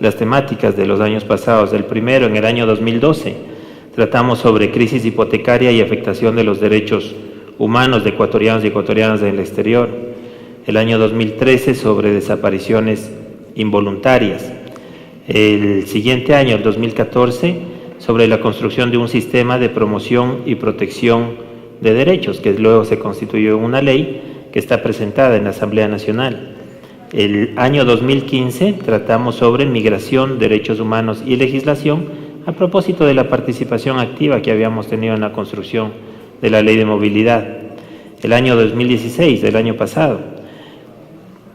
las temáticas de los años pasados. El primero, en el año 2012, tratamos sobre crisis hipotecaria y afectación de los derechos humanos de ecuatorianos y ecuatorianas en el exterior. El año 2013, sobre desapariciones involuntarias. El siguiente año, el 2014, sobre la construcción de un sistema de promoción y protección de derechos, que luego se constituyó en una ley que está presentada en la Asamblea Nacional. El año 2015 tratamos sobre migración, derechos humanos y legislación, a propósito de la participación activa que habíamos tenido en la construcción de la Ley de Movilidad. El año 2016, del año pasado,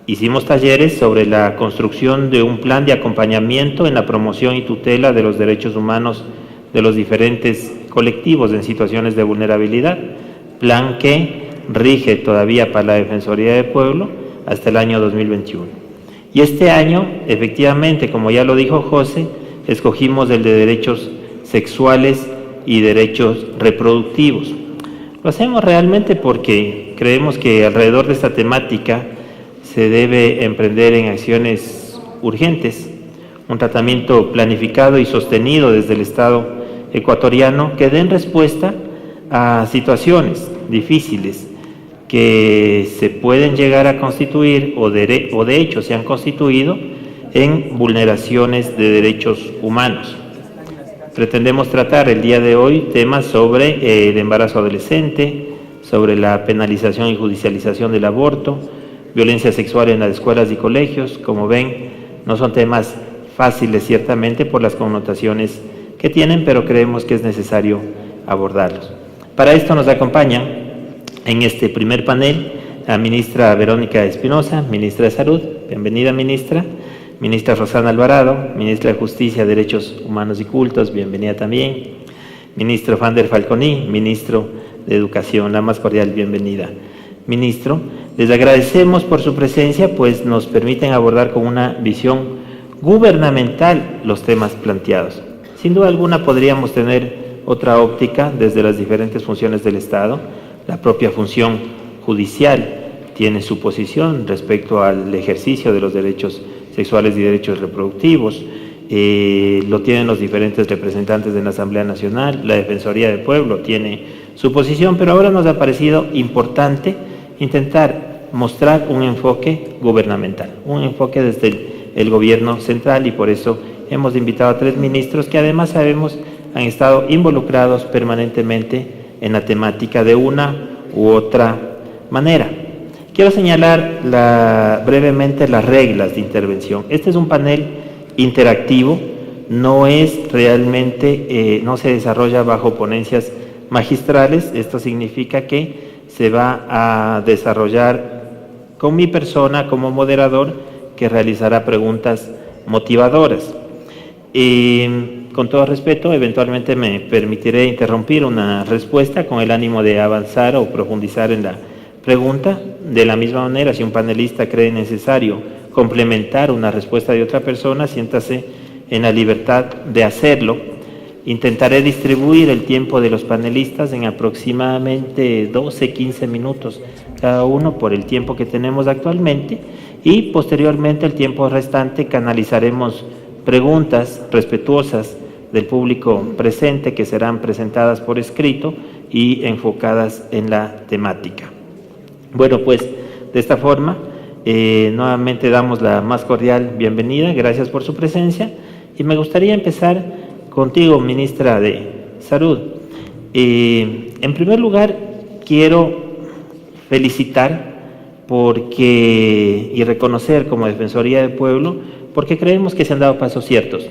hicimos talleres sobre la construcción de un plan de acompañamiento en la promoción y tutela de los derechos humanos de los diferentes colectivos en situaciones de vulnerabilidad, plan que rige todavía para la Defensoría del Pueblo hasta el año 2021. Y este año, efectivamente, como ya lo dijo José, escogimos el de derechos sexuales y derechos reproductivos. Lo hacemos realmente porque creemos que alrededor de esta temática se debe emprender en acciones urgentes, un tratamiento planificado y sostenido desde el Estado ecuatoriano que den respuesta a situaciones difíciles que se pueden llegar a constituir o de hecho se han constituido en vulneraciones de derechos humanos. Pretendemos tratar el día de hoy temas sobre el embarazo adolescente, sobre la penalización y judicialización del aborto, violencia sexual en las escuelas y colegios. Como ven, no son temas fáciles ciertamente por las connotaciones que tienen, pero creemos que es necesario abordarlos. Para esto nos acompaña en este primer panel la ministra Verónica Espinosa, ministra de Salud. Bienvenida, ministra. Ministra Rosana Alvarado, ministra de Justicia, Derechos Humanos y Cultos. Bienvenida también. Ministro Fander Falconi, ministro de Educación. La más cordial bienvenida. Ministro, les agradecemos por su presencia, pues nos permiten abordar con una visión gubernamental los temas planteados. Sin duda alguna podríamos tener otra óptica desde las diferentes funciones del Estado. La propia función judicial tiene su posición respecto al ejercicio de los derechos sexuales y derechos reproductivos. Lo tienen los diferentes representantes de la Asamblea Nacional. La Defensoría del Pueblo tiene su posición, pero ahora nos ha parecido importante intentar mostrar un enfoque gubernamental, un enfoque desde el gobierno central, y por eso hemos invitado a 3 ministros que además sabemos han estado involucrados permanentemente en la temática de una u otra manera. Quiero señalar brevemente las reglas de intervención. Este es un panel interactivo, no es realmente, no se desarrolla bajo ponencias magistrales. Esto significa que se va a desarrollar con mi persona como moderador, que realizará preguntas motivadoras. Con todo respeto, eventualmente me permitiré interrumpir una respuesta con el ánimo de avanzar o profundizar en la pregunta. De la misma manera, si un panelista cree necesario complementar una respuesta de otra persona, siéntase en la libertad de hacerlo. Intentaré distribuir el tiempo de los panelistas en aproximadamente 12-15 minutos cada uno por el tiempo que tenemos actualmente, y posteriormente el tiempo restante canalizaremos preguntas respetuosas del público presente que serán presentadas por escrito y enfocadas en la temática. Bueno, pues de esta forma nuevamente damos la más cordial bienvenida. Gracias por su presencia, y me gustaría empezar contigo, ministra de Salud. En primer lugar, quiero felicitar y reconocer como Defensoría del Pueblo, porque creemos que se han dado pasos ciertos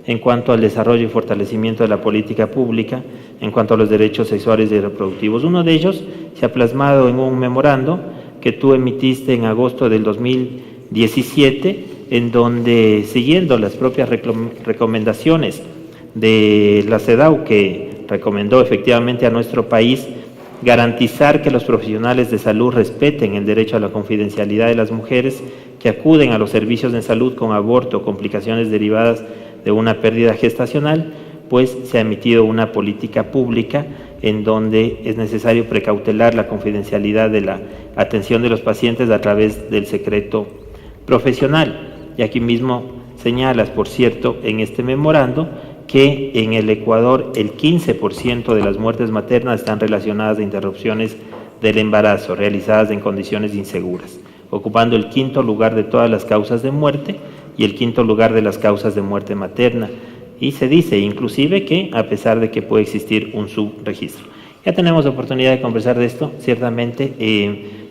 en cuanto al desarrollo y fortalecimiento de la política pública, en cuanto a los derechos sexuales y reproductivos. Uno de ellos se ha plasmado en un memorando que tú emitiste en agosto del 2017, en donde, siguiendo las propias recomendaciones de la CEDAW, que recomendó efectivamente a nuestro país garantizar que los profesionales de salud respeten el derecho a la confidencialidad de las mujeres que acuden a los servicios de salud con aborto o complicaciones derivadas de una pérdida gestacional, pues se ha emitido una política pública en donde es necesario precautelar la confidencialidad de la atención de los pacientes a través del secreto profesional. Y aquí mismo Señalas, por cierto, en este memorando que en el Ecuador el 15% de las muertes maternas están relacionadas a interrupciones del embarazo realizadas en condiciones inseguras, ocupando el 5º lugar de todas las causas de muerte y el 5º lugar de las causas de muerte materna. Y se dice inclusive que a pesar de que puede existir un subregistro. Ya tenemos oportunidad de conversar de esto, ciertamente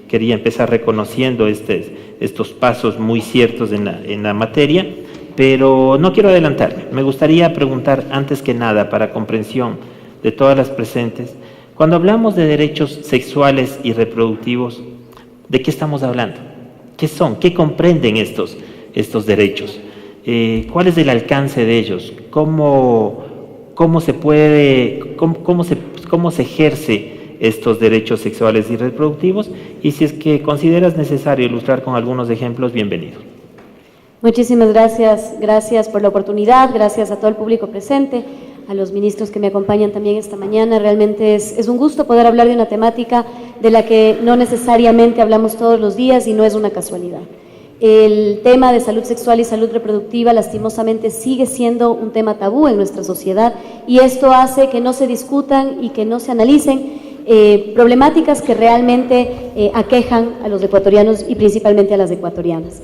quería empezar reconociendo estos pasos muy ciertos en la materia, pero no quiero adelantarme. Me gustaría preguntar antes que nada, para comprensión de todas las presentes, cuando hablamos de derechos sexuales y reproductivos, ¿de qué estamos hablando? ¿Qué son? ¿Qué comprenden estos derechos? ¿Cuál es el alcance de ellos? ¿Cómo se ejerce estos derechos sexuales y reproductivos? Y si es que consideras necesario ilustrar con algunos ejemplos, bienvenido. Muchísimas gracias por la oportunidad, gracias a todo el público presente, a los ministros que me acompañan también esta mañana. Realmente es un gusto poder hablar de una temática de la que no necesariamente hablamos todos los días y no es una casualidad. El tema de salud sexual y salud reproductiva lastimosamente sigue siendo un tema tabú en nuestra sociedad y esto hace que no se discutan y que no se analicen problemáticas que realmente aquejan a los ecuatorianos y principalmente a las ecuatorianas.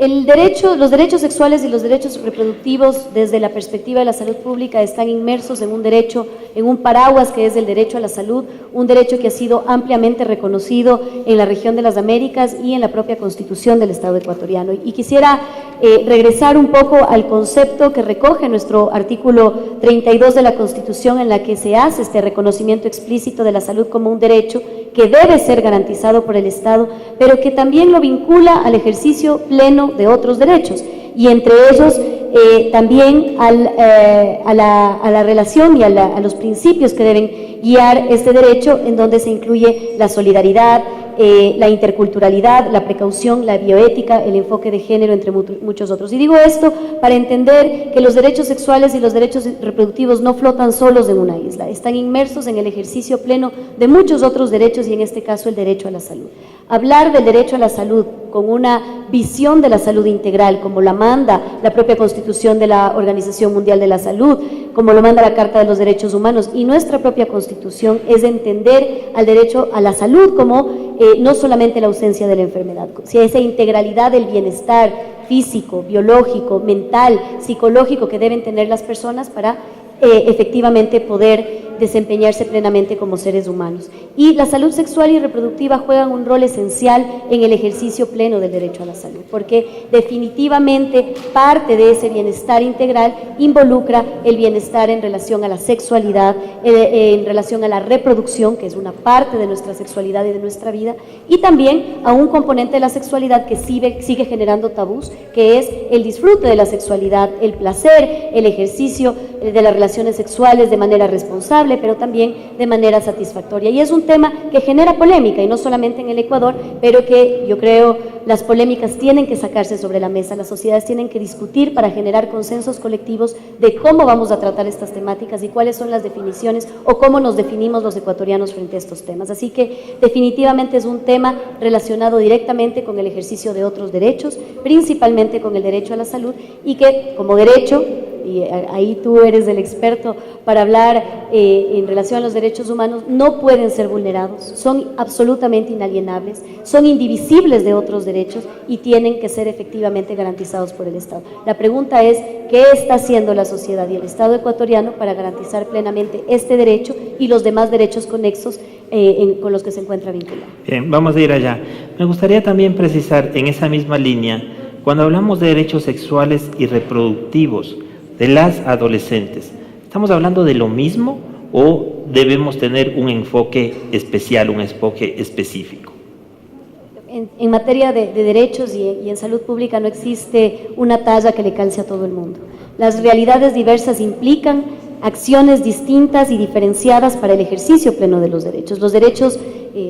Los derechos sexuales y los derechos reproductivos desde la perspectiva de la salud pública están inmersos en un derecho, en un paraguas que es el derecho a la salud, un derecho que ha sido ampliamente reconocido en la región de las Américas y en la propia Constitución del Estado ecuatoriano. Y quisiera regresar un poco al concepto que recoge nuestro artículo 32 de la Constitución, en la que se hace este reconocimiento explícito de la salud como un derecho que debe ser garantizado por el Estado, pero que también lo vincula al ejercicio pleno de otros derechos, y entre ellos también a la relación y a los principios que deben guiar este derecho, en donde se incluye la solidaridad, la interculturalidad, la precaución, la bioética, el enfoque de género, entre muchos otros. Y digo esto para entender que los derechos sexuales y los derechos reproductivos no flotan solos en una isla, están inmersos en el ejercicio pleno de muchos otros derechos y en este caso el derecho a la salud. Hablar del derecho a la salud con una visión de la salud integral, como la manda la propia Constitución de la Organización Mundial de la Salud, como lo manda la Carta de los Derechos Humanos y nuestra propia Constitución, es entender al derecho a la salud como no solamente la ausencia de la enfermedad, sino esa integralidad del bienestar físico, biológico, mental, psicológico que deben tener las personas para efectivamente poder desempeñarse plenamente como seres humanos. Y la salud sexual y reproductiva juegan un rol esencial en el ejercicio pleno del derecho a la salud, porque definitivamente parte de ese bienestar integral involucra el bienestar en relación a la sexualidad, en relación a la reproducción, que es una parte de nuestra sexualidad y de nuestra vida, y también a un componente de la sexualidad que sigue generando tabús, que es el disfrute de la sexualidad, el placer, el ejercicio de las relaciones sexuales de manera responsable, pero también de manera satisfactoria. Y es un tema que genera polémica, y no solamente en el Ecuador, pero que yo creo las polémicas tienen que sacarse sobre la mesa, las sociedades tienen que discutir para generar consensos colectivos de cómo vamos a tratar estas temáticas y cuáles son las definiciones o cómo nos definimos los ecuatorianos frente a estos temas. Así que definitivamente es un tema relacionado directamente con el ejercicio de otros derechos, principalmente con el derecho a la salud, y que como derecho, y ahí tú eres el experto para hablar en relación a los derechos humanos, no pueden ser vulnerados, son absolutamente inalienables, son indivisibles de otros derechos y tienen que ser efectivamente garantizados por el Estado. La pregunta es, ¿qué está haciendo la sociedad y el Estado ecuatoriano para garantizar plenamente este derecho y los demás derechos conexos con los que se encuentra vinculado? Bien, vamos a ir allá. Me gustaría también precisar en esa misma línea, cuando hablamos de derechos sexuales y reproductivos de las adolescentes, ¿estamos hablando de lo mismo o debemos tener un enfoque especial, un enfoque específico? En materia de derechos y en salud pública no existe una talla que le calce a todo el mundo. Las realidades diversas implican acciones distintas y diferenciadas para el ejercicio pleno de los derechos. Los derechos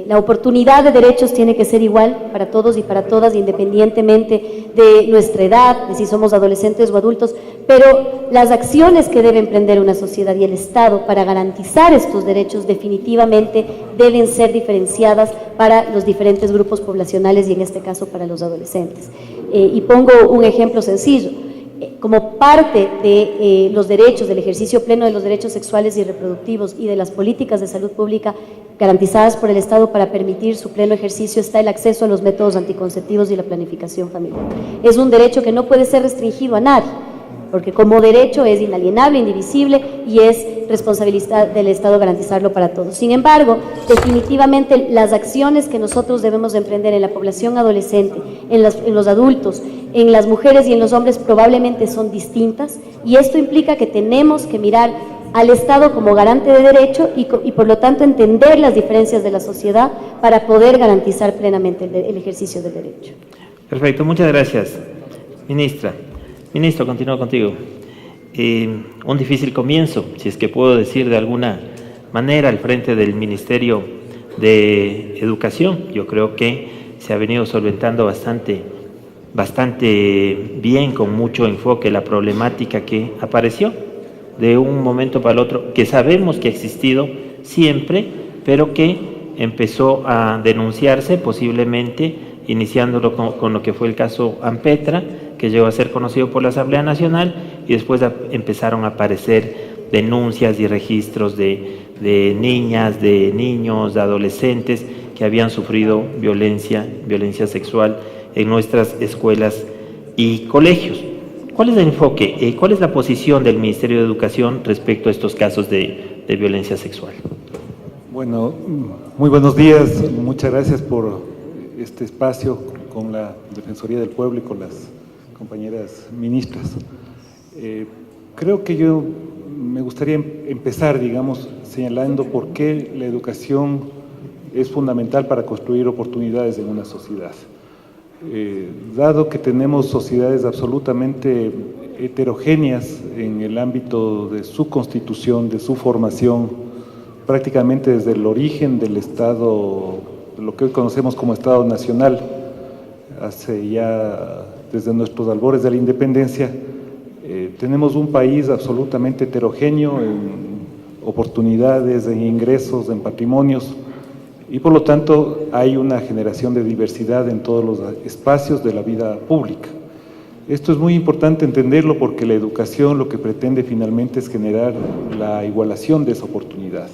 la oportunidad de derechos tiene que ser igual para todos y para todas, independientemente de nuestra edad, de si somos adolescentes o adultos, pero las acciones que debe emprender una sociedad y el Estado para garantizar estos derechos definitivamente deben ser diferenciadas para los diferentes grupos poblacionales y en este caso para los adolescentes. Y pongo un ejemplo sencillo. Como parte de los derechos, del ejercicio pleno de los derechos sexuales y reproductivos y de las políticas de salud pública garantizadas por el Estado para permitir su pleno ejercicio está el acceso a los métodos anticonceptivos y la planificación familiar. Es un derecho que no puede ser restringido a nadie, porque como derecho es inalienable, indivisible y es responsabilidad del Estado garantizarlo para todos. Sin embargo, definitivamente las acciones que nosotros debemos emprender en la población adolescente, en los adultos, en las mujeres y en los hombres probablemente son distintas y esto implica que tenemos que mirar al Estado como garante de derecho y por lo tanto entender las diferencias de la sociedad para poder garantizar plenamente el ejercicio del derecho. Perfecto, muchas gracias. Ministra. Ministro, continúo contigo. Un difícil comienzo, si es que puedo decir de alguna manera, al frente del Ministerio de Educación. Yo creo que se ha venido solventando bastante bien, con mucho enfoque, la problemática que apareció de un momento para el otro, que sabemos que ha existido siempre, pero que empezó a denunciarse posiblemente, iniciándolo con lo que fue el caso Ampetra, que llegó a ser conocido por la Asamblea Nacional, y después empezaron a aparecer denuncias y registros de niñas, de niños, de adolescentes que habían sufrido violencia sexual en nuestras escuelas y colegios. ¿Cuál es el enfoque? ¿Cuál es la posición del Ministerio de Educación respecto a estos casos de violencia sexual? Bueno, muy buenos días. Muchas gracias por este espacio con la Defensoría del Pueblo y con las compañeras ministras. Creo que yo me gustaría empezar, digamos, señalando por qué la educación es fundamental para construir oportunidades en una sociedad. Dado que tenemos sociedades absolutamente heterogéneas en el ámbito de su constitución, de su formación, prácticamente desde el origen del Estado, lo que hoy conocemos como Estado Nacional, desde nuestros albores de la independencia, tenemos un país absolutamente heterogéneo en oportunidades, en ingresos, en patrimonios, y por lo tanto hay una generación de diversidad en todos los espacios de la vida pública. Esto es muy importante entenderlo porque la educación lo que pretende finalmente es generar la igualación de esa oportunidad.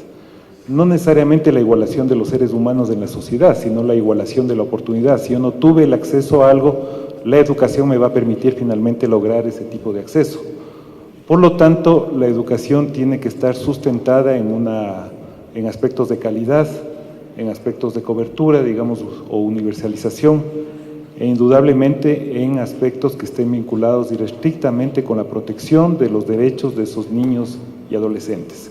No necesariamente la igualación de los seres humanos en la sociedad, sino la igualación de la oportunidad. Si yo no tuve el acceso a algo, la educación me va a permitir finalmente lograr ese tipo de acceso. Por lo tanto, la educación tiene que estar sustentada en aspectos de calidad, en aspectos de cobertura, digamos, o universalización, e indudablemente en aspectos que estén vinculados estrictamente con la protección de los derechos de esos niños y adolescentes.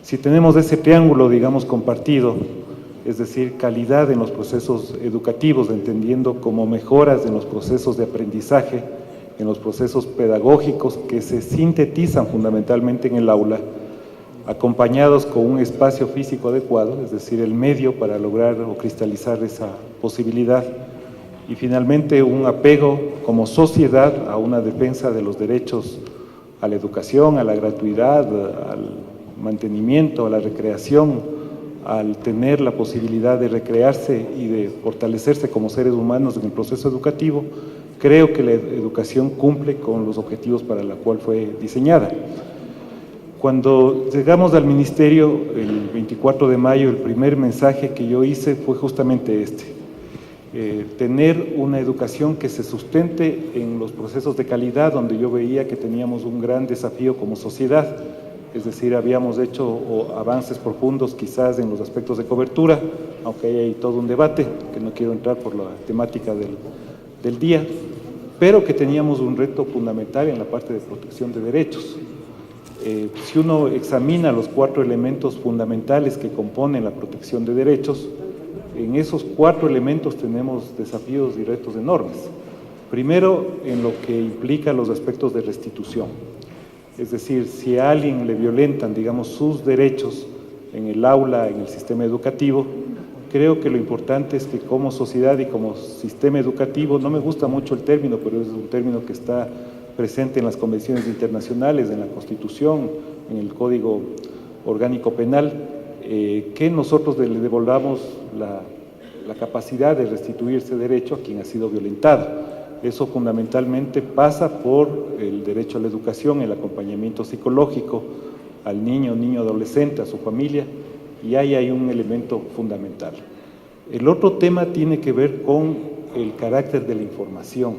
Si tenemos ese triángulo, digamos, compartido, es decir, calidad en los procesos educativos, entendiendo como mejoras en los procesos de aprendizaje, en los procesos pedagógicos que se sintetizan fundamentalmente en el aula, acompañados con un espacio físico adecuado, es decir, el medio para lograr o cristalizar esa posibilidad, y finalmente un apego como sociedad a una defensa de los derechos a la educación, a la gratuidad, al mantenimiento, a la recreación, al tener la posibilidad de recrearse y de fortalecerse como seres humanos en el proceso educativo. Creo que la educación cumple con los objetivos para la cual fue diseñada. Cuando llegamos al ministerio el 24 de mayo, el primer mensaje que yo hice fue justamente este: tener una educación que se sustente en los procesos de calidad, donde yo veía que teníamos un gran desafío como sociedad. Es decir, habíamos hecho avances profundos quizás en los aspectos de cobertura, aunque hay todo un debate, que no quiero entrar por la temática del día, pero que teníamos un reto fundamental en la parte de protección de derechos. Si uno examina los 4 elementos fundamentales que componen la protección de derechos, en esos 4 elementos tenemos desafíos y retos enormes. Primero, en lo que implica los aspectos de restitución. Es decir, si a alguien le violentan, digamos, sus derechos en el aula, en el sistema educativo, creo que lo importante es que como sociedad y como sistema educativo, no me gusta mucho el término, pero es un término que está presente en las convenciones internacionales, en la Constitución, en el Código Orgánico Penal, que nosotros le devolvamos la capacidad de restituir ese derecho a quien ha sido violentado. Eso fundamentalmente pasa por el derecho a la educación, el acompañamiento psicológico al niño adolescente, a su familia, y ahí hay un elemento fundamental. El otro tema tiene que ver con el carácter de la información.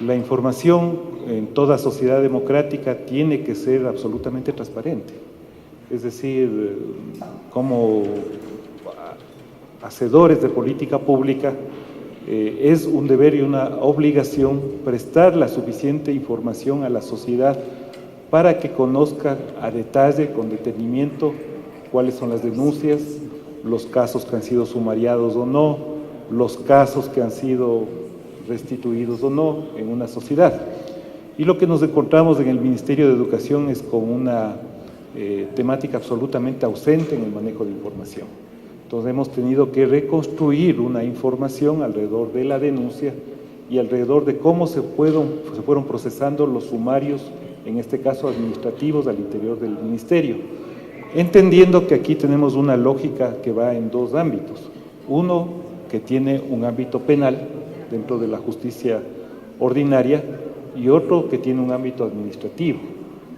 La información en toda sociedad democrática tiene que ser absolutamente transparente. Es decir, como hacedores de política pública, es un deber y una obligación prestar la suficiente información a la sociedad para que conozca a detalle, con detenimiento, cuáles son las denuncias, los casos que han sido sumariados o no, los casos que han sido restituidos o no en una sociedad. Y lo que nos encontramos en el Ministerio de Educación es con una temática absolutamente ausente en el manejo de información. Entonces hemos tenido que reconstruir una información alrededor de la denuncia y alrededor de cómo se fueron procesando los sumarios, en este caso administrativos, al interior del Ministerio, entendiendo que aquí tenemos una lógica que va en dos ámbitos. Uno, que tiene un ámbito penal dentro de la justicia ordinaria, y otro que tiene un ámbito administrativo.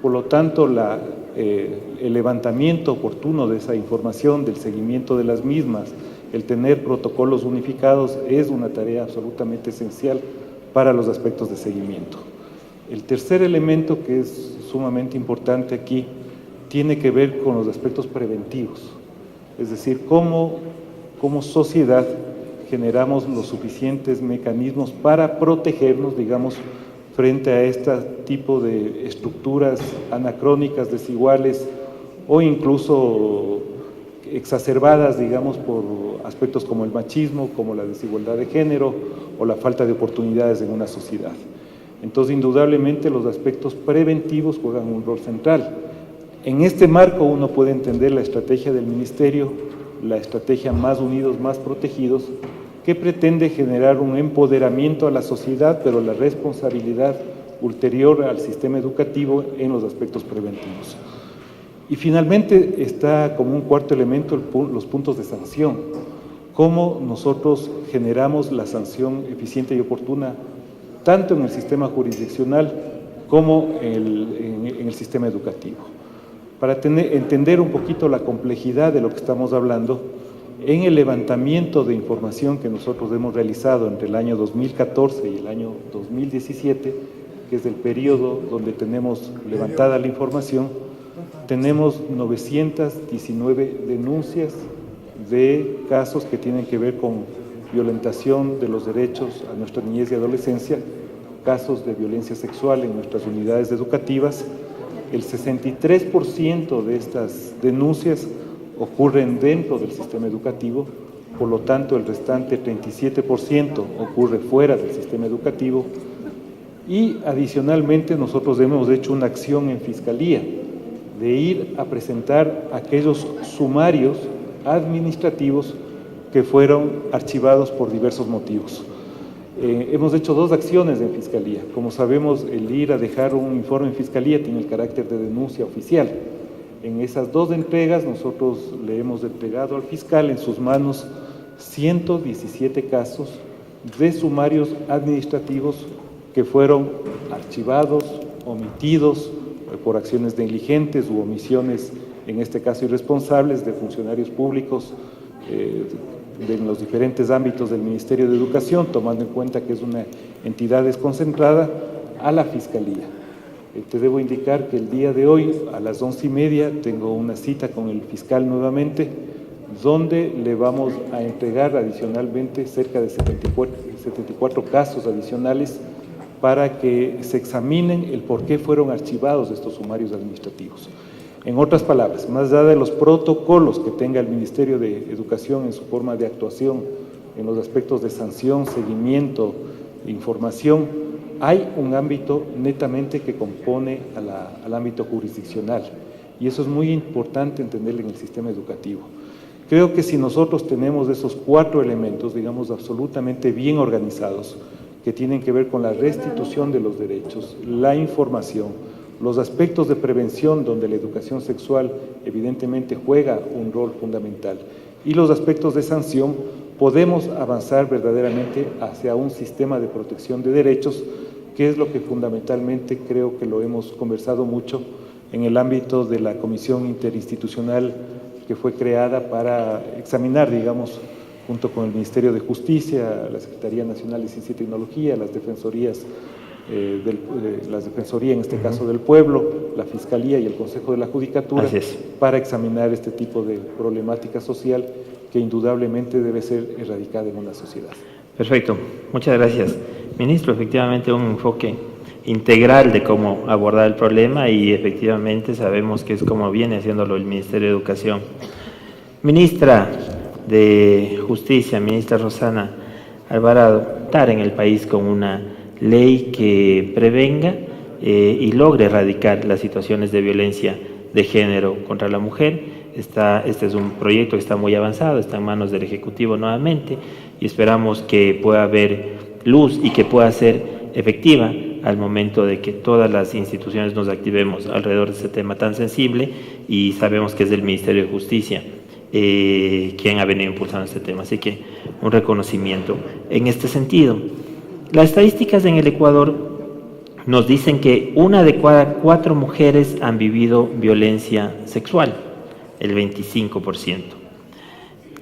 Por lo tanto, el levantamiento oportuno de esa información, del seguimiento de las mismas, el tener protocolos unificados es una tarea absolutamente esencial para los aspectos de seguimiento. El tercer elemento, que es sumamente importante aquí, tiene que ver con los aspectos preventivos, es decir, cómo sociedad generamos los suficientes mecanismos para protegernos, digamos, frente a este tipo de estructuras anacrónicas, desiguales o incluso exacerbadas, digamos, por aspectos como el machismo, como la desigualdad de género o la falta de oportunidades en una sociedad. Entonces, indudablemente, los aspectos preventivos juegan un rol central. En este marco uno puede entender la estrategia del Ministerio, la estrategia Más Unidos, Más Protegidos, que pretende generar un empoderamiento a la sociedad, pero la responsabilidad ulterior al sistema educativo en los aspectos preventivos. Y finalmente está como un cuarto elemento los puntos de sanción. Cómo nosotros generamos la sanción eficiente y oportuna tanto en el sistema jurisdiccional como en el sistema educativo. Para entender un poquito la complejidad de lo que estamos hablando, en el levantamiento de información que nosotros hemos realizado entre el año 2014 y el año 2017, que es el periodo donde tenemos levantada la información, tenemos 919 denuncias de casos que tienen que ver con violentación de los derechos a nuestra niñez y adolescencia, casos de violencia sexual en nuestras unidades educativas. El 63% de estas denuncias ocurren dentro del sistema educativo, por lo tanto el restante 37% ocurre fuera del sistema educativo, y adicionalmente nosotros hemos hecho una acción en Fiscalía de ir a presentar aquellos sumarios administrativos que fueron archivados por diversos motivos. Hemos hecho dos acciones en Fiscalía. Como sabemos, el ir a dejar un informe en Fiscalía tiene el carácter de denuncia oficial. En esas dos entregas nosotros le hemos entregado al fiscal en sus manos 117 casos de sumarios administrativos que fueron archivados, omitidos por acciones negligentes u omisiones, en este caso irresponsables, de funcionarios públicos de los diferentes ámbitos del Ministerio de Educación, tomando en cuenta que es una entidad desconcentrada, a la Fiscalía. Te debo indicar que el día de hoy, a las 11:30, tengo una cita con el fiscal nuevamente, donde le vamos a entregar adicionalmente cerca de 74 casos adicionales para que se examinen el por qué fueron archivados estos sumarios administrativos. En otras palabras, más allá de los protocolos que tenga el Ministerio de Educación en su forma de actuación en los aspectos de sanción, seguimiento, información, hay un ámbito netamente que compone al ámbito jurisdiccional, y eso es muy importante entenderlo en el sistema educativo. Creo que si nosotros tenemos esos 4 elementos, digamos, absolutamente bien organizados, que tienen que ver con la restitución de los derechos, la información, los aspectos de prevención, donde la educación sexual evidentemente juega un rol fundamental, y los aspectos de sanción, podemos avanzar verdaderamente hacia un sistema de protección de derechos, que es lo que fundamentalmente creo que lo hemos conversado mucho en el ámbito de la comisión interinstitucional que fue creada para examinar, digamos, junto con el Ministerio de Justicia, la Secretaría Nacional de Ciencia y Tecnología, las defensorías, en este caso del pueblo, la Fiscalía y el Consejo de la Judicatura, para examinar este tipo de problemática social que indudablemente debe ser erradicada en una sociedad. Perfecto, muchas gracias. Ministro, efectivamente un enfoque integral de cómo abordar el problema y efectivamente sabemos que es como viene haciéndolo el Ministerio de Educación. Ministra de Justicia, ministra Rosana Alvarado, estar en el país con una ley que prevenga y logre erradicar las situaciones de violencia de género contra la mujer. Este es un proyecto que está muy avanzado, está en manos del Ejecutivo nuevamente y esperamos que pueda haber luz y que pueda ser efectiva al momento de que todas las instituciones nos activemos alrededor de ese tema tan sensible, y sabemos que es del Ministerio de Justicia quien ha venido impulsando este tema, así que un reconocimiento en este sentido. Las estadísticas en el Ecuador nos dicen que 1 de cada 4 mujeres han vivido violencia sexual, el 25%.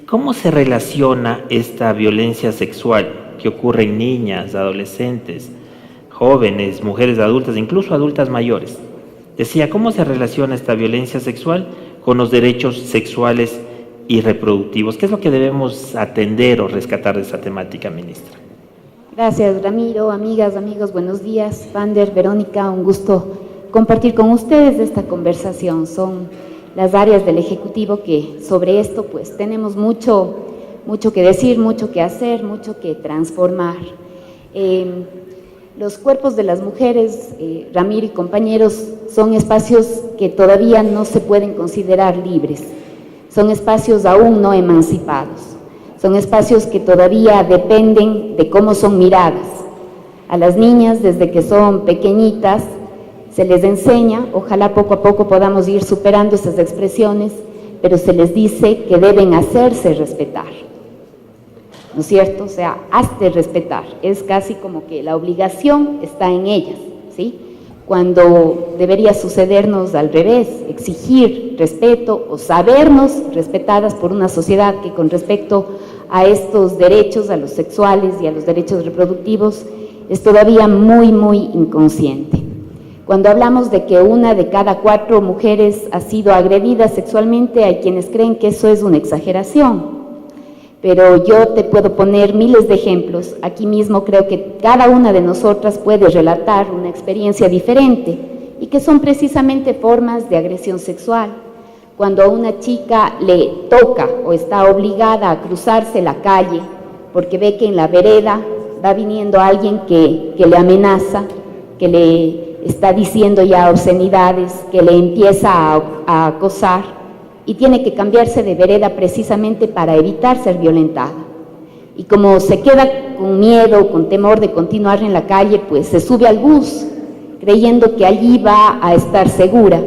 ¿Cómo se relaciona esta violencia sexual que ocurre en niñas, adolescentes, jóvenes, mujeres adultas, incluso adultas mayores? Decía, ¿cómo se relaciona esta violencia sexual con los derechos sexuales y reproductivos? ¿Qué es lo que debemos atender o rescatar de esta temática, ministra? Gracias, Ramiro. Amigas, amigos, buenos días. Vander, Verónica, un gusto compartir con ustedes esta conversación. Son las áreas del Ejecutivo que sobre esto pues tenemos mucho que decir, mucho que hacer, mucho que transformar. Los cuerpos de las mujeres, Ramiro y compañeros, son espacios que todavía no se pueden considerar libres, son espacios aún no emancipados, son espacios que todavía dependen de cómo son miradas. A las niñas, desde que son pequeñitas, se les enseña, ojalá poco a poco podamos ir superando esas expresiones, pero se les dice que deben hacerse respetar, ¿no es cierto? O sea, hazte respetar, es casi como que la obligación está en ellas, ¿sí? Cuando debería sucedernos al revés, exigir respeto o sabernos respetadas por una sociedad que con respecto a estos derechos, a los sexuales y a los derechos reproductivos, es todavía muy inconsciente. Cuando hablamos de que 1 de cada 4 mujeres ha sido agredida sexualmente, hay quienes creen que eso es una exageración, pero yo te puedo poner miles de ejemplos. Aquí mismo creo que cada una de nosotras puede relatar una experiencia diferente y que son precisamente formas de agresión sexual. Cuando a una chica le toca o está obligada a cruzarse la calle porque ve que en la vereda va viniendo alguien que le amenaza, que le está diciendo ya obscenidades, que le empieza a acosar, y tiene que cambiarse de vereda precisamente para evitar ser violentada. Y como se queda con miedo, con temor de continuar en la calle, pues se sube al bus, creyendo que allí va a estar segura,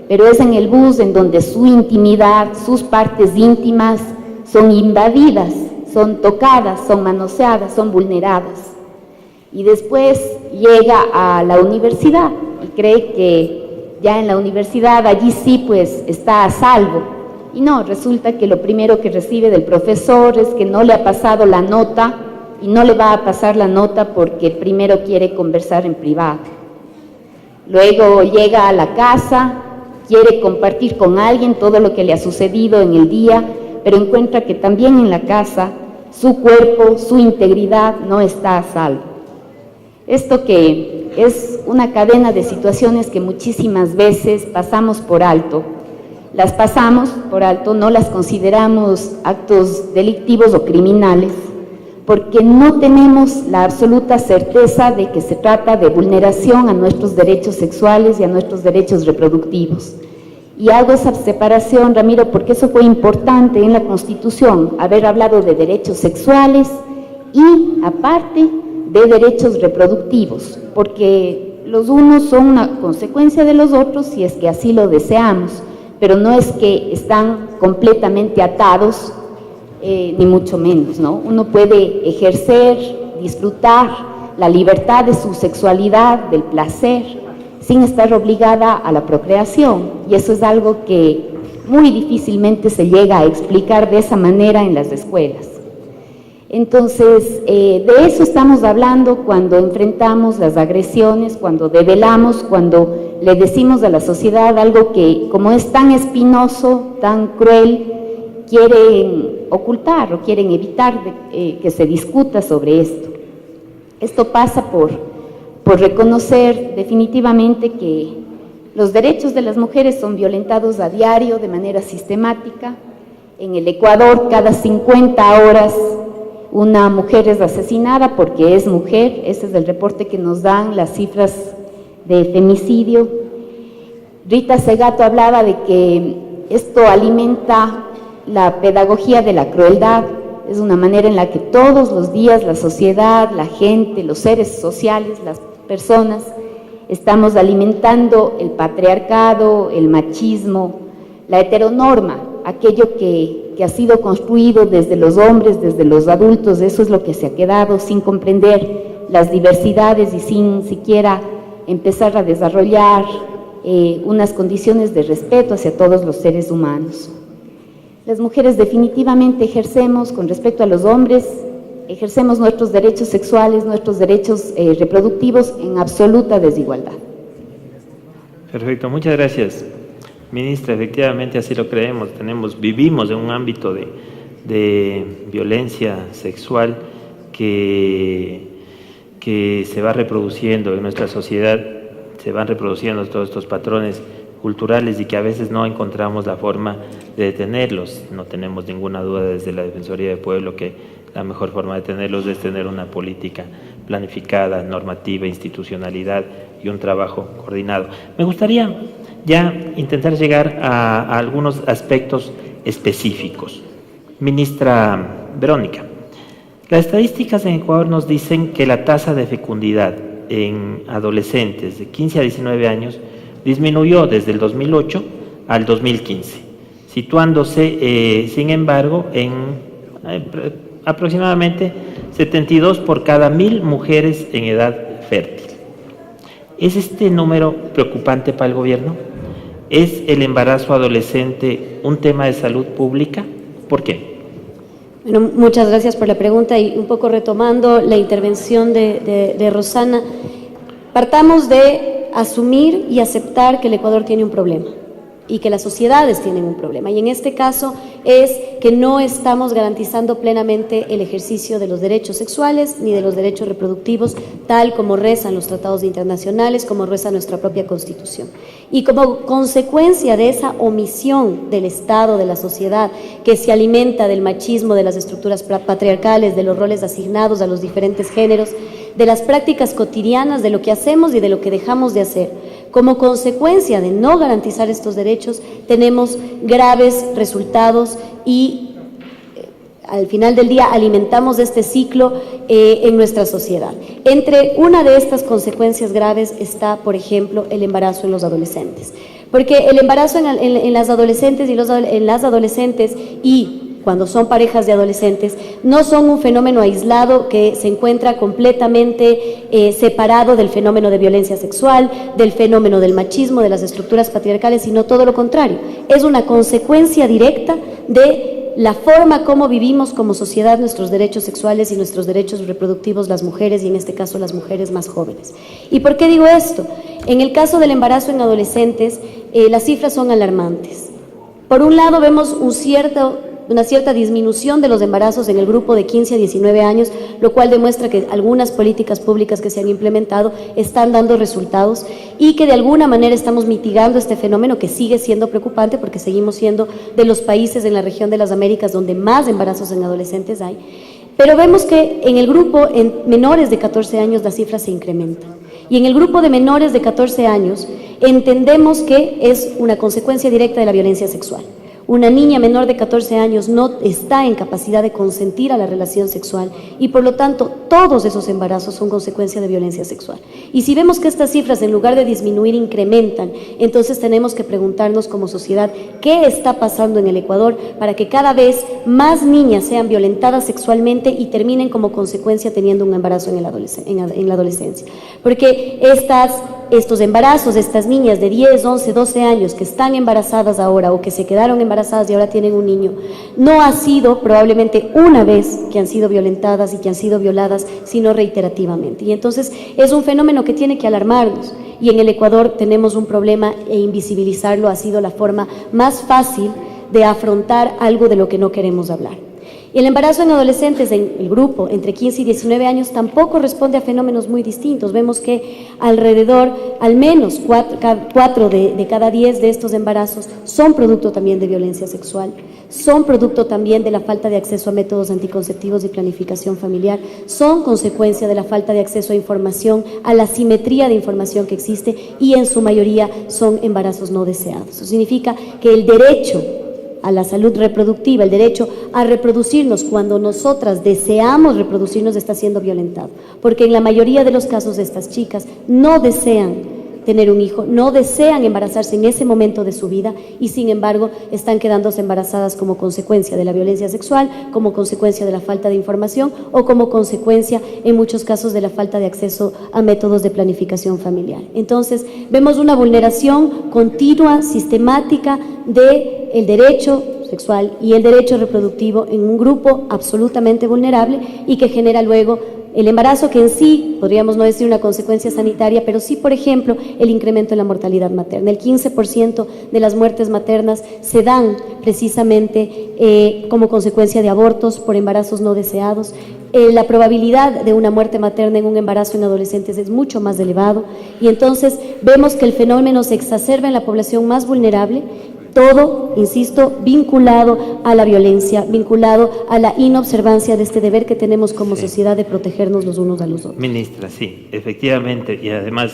pero es en el bus en donde su intimidad, sus partes íntimas son invadidas, son tocadas, son manoseadas, son vulneradas. Y después llega a la universidad y cree que ya en la universidad, allí sí pues está a salvo, y no, resulta que lo primero que recibe del profesor es que no le ha pasado la nota, y no le va a pasar la nota porque primero quiere conversar en privado. Luego llega a la casa, quiere compartir con alguien todo lo que le ha sucedido en el día, pero encuentra que también en la casa su cuerpo, su integridad no está a salvo. Esto que es una cadena de situaciones que muchísimas veces pasamos por alto. Las pasamos por alto, no las consideramos actos delictivos o criminales, porque no tenemos la absoluta certeza de que se trata de vulneración a nuestros derechos sexuales y a nuestros derechos reproductivos. Y hago esa separación, Ramiro, porque eso fue importante en la Constitución, haber hablado de derechos sexuales y, aparte, de derechos reproductivos, porque los unos son una consecuencia de los otros si es que así lo deseamos, pero no es que están completamente atados, ni mucho menos, ¿no? Uno puede ejercer, disfrutar la libertad de su sexualidad, del placer, sin estar obligada a la procreación, y eso es algo que muy difícilmente se llega a explicar de esa manera en las escuelas. Entonces, de eso estamos hablando cuando enfrentamos las agresiones, cuando develamos, cuando le decimos a la sociedad algo que, como es tan espinoso, tan cruel, quieren ocultar o quieren evitar que se discuta sobre esto. Esto pasa por reconocer definitivamente que los derechos de las mujeres son violentados a diario de manera sistemática. En el Ecuador, cada 50 horas una mujer es asesinada porque es mujer. Ese es el reporte que nos dan las cifras de femicidio. Rita Segato hablaba de que esto alimenta la pedagogía de la crueldad. Es una manera en la que todos los días la sociedad, la gente, los seres sociales, las personas, estamos alimentando el patriarcado, el machismo, la heteronorma, aquello que ha sido construido desde los hombres, desde los adultos. Eso es lo que se ha quedado sin comprender las diversidades y sin siquiera empezar a desarrollar unas condiciones de respeto hacia todos los seres humanos. Las mujeres definitivamente ejercemos, con respecto a los hombres, ejercemos nuestros derechos sexuales, nuestros derechos reproductivos en absoluta desigualdad. Perfecto, muchas gracias. Ministra, efectivamente así lo creemos, vivimos en un ámbito de violencia sexual que se va reproduciendo en nuestra sociedad, se van reproduciendo todos estos patrones culturales y que a veces no encontramos la forma de detenerlos. No tenemos ninguna duda desde la Defensoría del Pueblo que la mejor forma de detenerlos es tener una política planificada, normativa, institucionalidad y un trabajo coordinado. Me gustaría ya intentar llegar a algunos aspectos específicos. Ministra Verónica, las estadísticas en Ecuador nos dicen que la tasa de fecundidad en adolescentes de 15 a 19 años disminuyó desde el 2008 al 2015, situándose, sin embargo, en aproximadamente 72 por cada 1000 mujeres en edad fértil. ¿Es este número preocupante para el gobierno? ¿Es el embarazo adolescente un tema de salud pública? ¿Por qué? Bueno, muchas gracias por la pregunta y un poco retomando la intervención de Rosana, partamos de asumir y aceptar que el Ecuador tiene un problema y que las sociedades tienen un problema, y en este caso es que no estamos garantizando plenamente el ejercicio de los derechos sexuales ni de los derechos reproductivos tal como rezan los tratados internacionales, como reza nuestra propia Constitución. Y como consecuencia de esa omisión del Estado, de la sociedad, que se alimenta del machismo, de las estructuras patriarcales, de los roles asignados a los diferentes géneros, de las prácticas cotidianas, de lo que hacemos y de lo que dejamos de hacer, como consecuencia de no garantizar estos derechos, tenemos graves resultados y al final del día alimentamos este ciclo en nuestra sociedad. Entre una de estas consecuencias graves está, por ejemplo, el embarazo en los adolescentes. Porque el embarazo en las adolescentes y en las adolescentes y cuando son parejas de adolescentes, no son un fenómeno aislado que se encuentra completamente separado del fenómeno de violencia sexual, del fenómeno del machismo, de las estructuras patriarcales, sino todo lo contrario. Es una consecuencia directa de la forma como vivimos como sociedad nuestros derechos sexuales y nuestros derechos reproductivos las mujeres, y en este caso las mujeres más jóvenes. ¿Y por qué digo esto? En el caso del embarazo en adolescentes, las cifras son alarmantes. Por un lado vemos una cierta disminución de los embarazos en el grupo de 15 a 19 años, lo cual demuestra que algunas políticas públicas que se han implementado están dando resultados y que de alguna manera estamos mitigando este fenómeno que sigue siendo preocupante porque seguimos siendo de los países en la región de las Américas donde más embarazos en adolescentes hay. Pero vemos que en el grupo en menores de 14 años la cifra se incrementa. Y en el grupo de menores de 14 años, Entendemos que es una consecuencia directa de la violencia sexual. Una niña menor de 14 años no está en capacidad de consentir a la relación sexual y por lo tanto todos esos embarazos son consecuencia de violencia sexual. Y si vemos que estas cifras en lugar de disminuir incrementan, entonces tenemos que preguntarnos como sociedad qué está pasando en el Ecuador para que cada vez más niñas sean violentadas sexualmente y terminen como consecuencia teniendo un embarazo en la adolescencia. Porque estos embarazos de estas niñas de 10, 11, 12 años que están embarazadas ahora o que se quedaron embarazadas y ahora tienen un niño, no ha sido probablemente una vez que han sido violentadas y que han sido violadas, sino reiterativamente. Y entonces es un fenómeno que tiene que alarmarnos y en el Ecuador tenemos un problema e invisibilizarlo ha sido la forma más fácil de afrontar algo de lo que no queremos hablar. Y el embarazo en adolescentes, en el grupo entre 15 y 19 años, tampoco responde a fenómenos muy distintos. Vemos que alrededor, al menos 4 de cada 10 de estos embarazos son producto también de violencia sexual, son producto también de la falta de acceso a métodos anticonceptivos y planificación familiar, son consecuencia de la falta de acceso a información, a la asimetría de información que existe y en su mayoría son embarazos no deseados. Eso significa que el derecho a la salud reproductiva, el derecho a reproducirnos cuando nosotras deseamos reproducirnos está siendo violentado, porque en la mayoría de los casos de estas chicas no desean tener un hijo, no desean embarazarse en ese momento de su vida y sin embargo están quedándose embarazadas como consecuencia de la violencia sexual, como consecuencia de la falta de información o como consecuencia en muchos casos de la falta de acceso a métodos de planificación familiar. Entonces vemos una vulneración continua, sistemática del derecho sexual y el derecho reproductivo en un grupo absolutamente vulnerable y que genera luego el embarazo, que en sí podríamos no decir una consecuencia sanitaria, pero sí, por ejemplo, el incremento en la mortalidad materna. El 15% de las muertes maternas se dan precisamente como consecuencia de abortos por embarazos no deseados. La probabilidad de una muerte materna en un embarazo en adolescentes es mucho más elevado y entonces vemos que el fenómeno se exacerba en la población más vulnerable. Todo, insisto, vinculado a la violencia, vinculado a la inobservancia de este deber que tenemos como sociedad de protegernos los unos a los otros. Ministra, sí, efectivamente, y además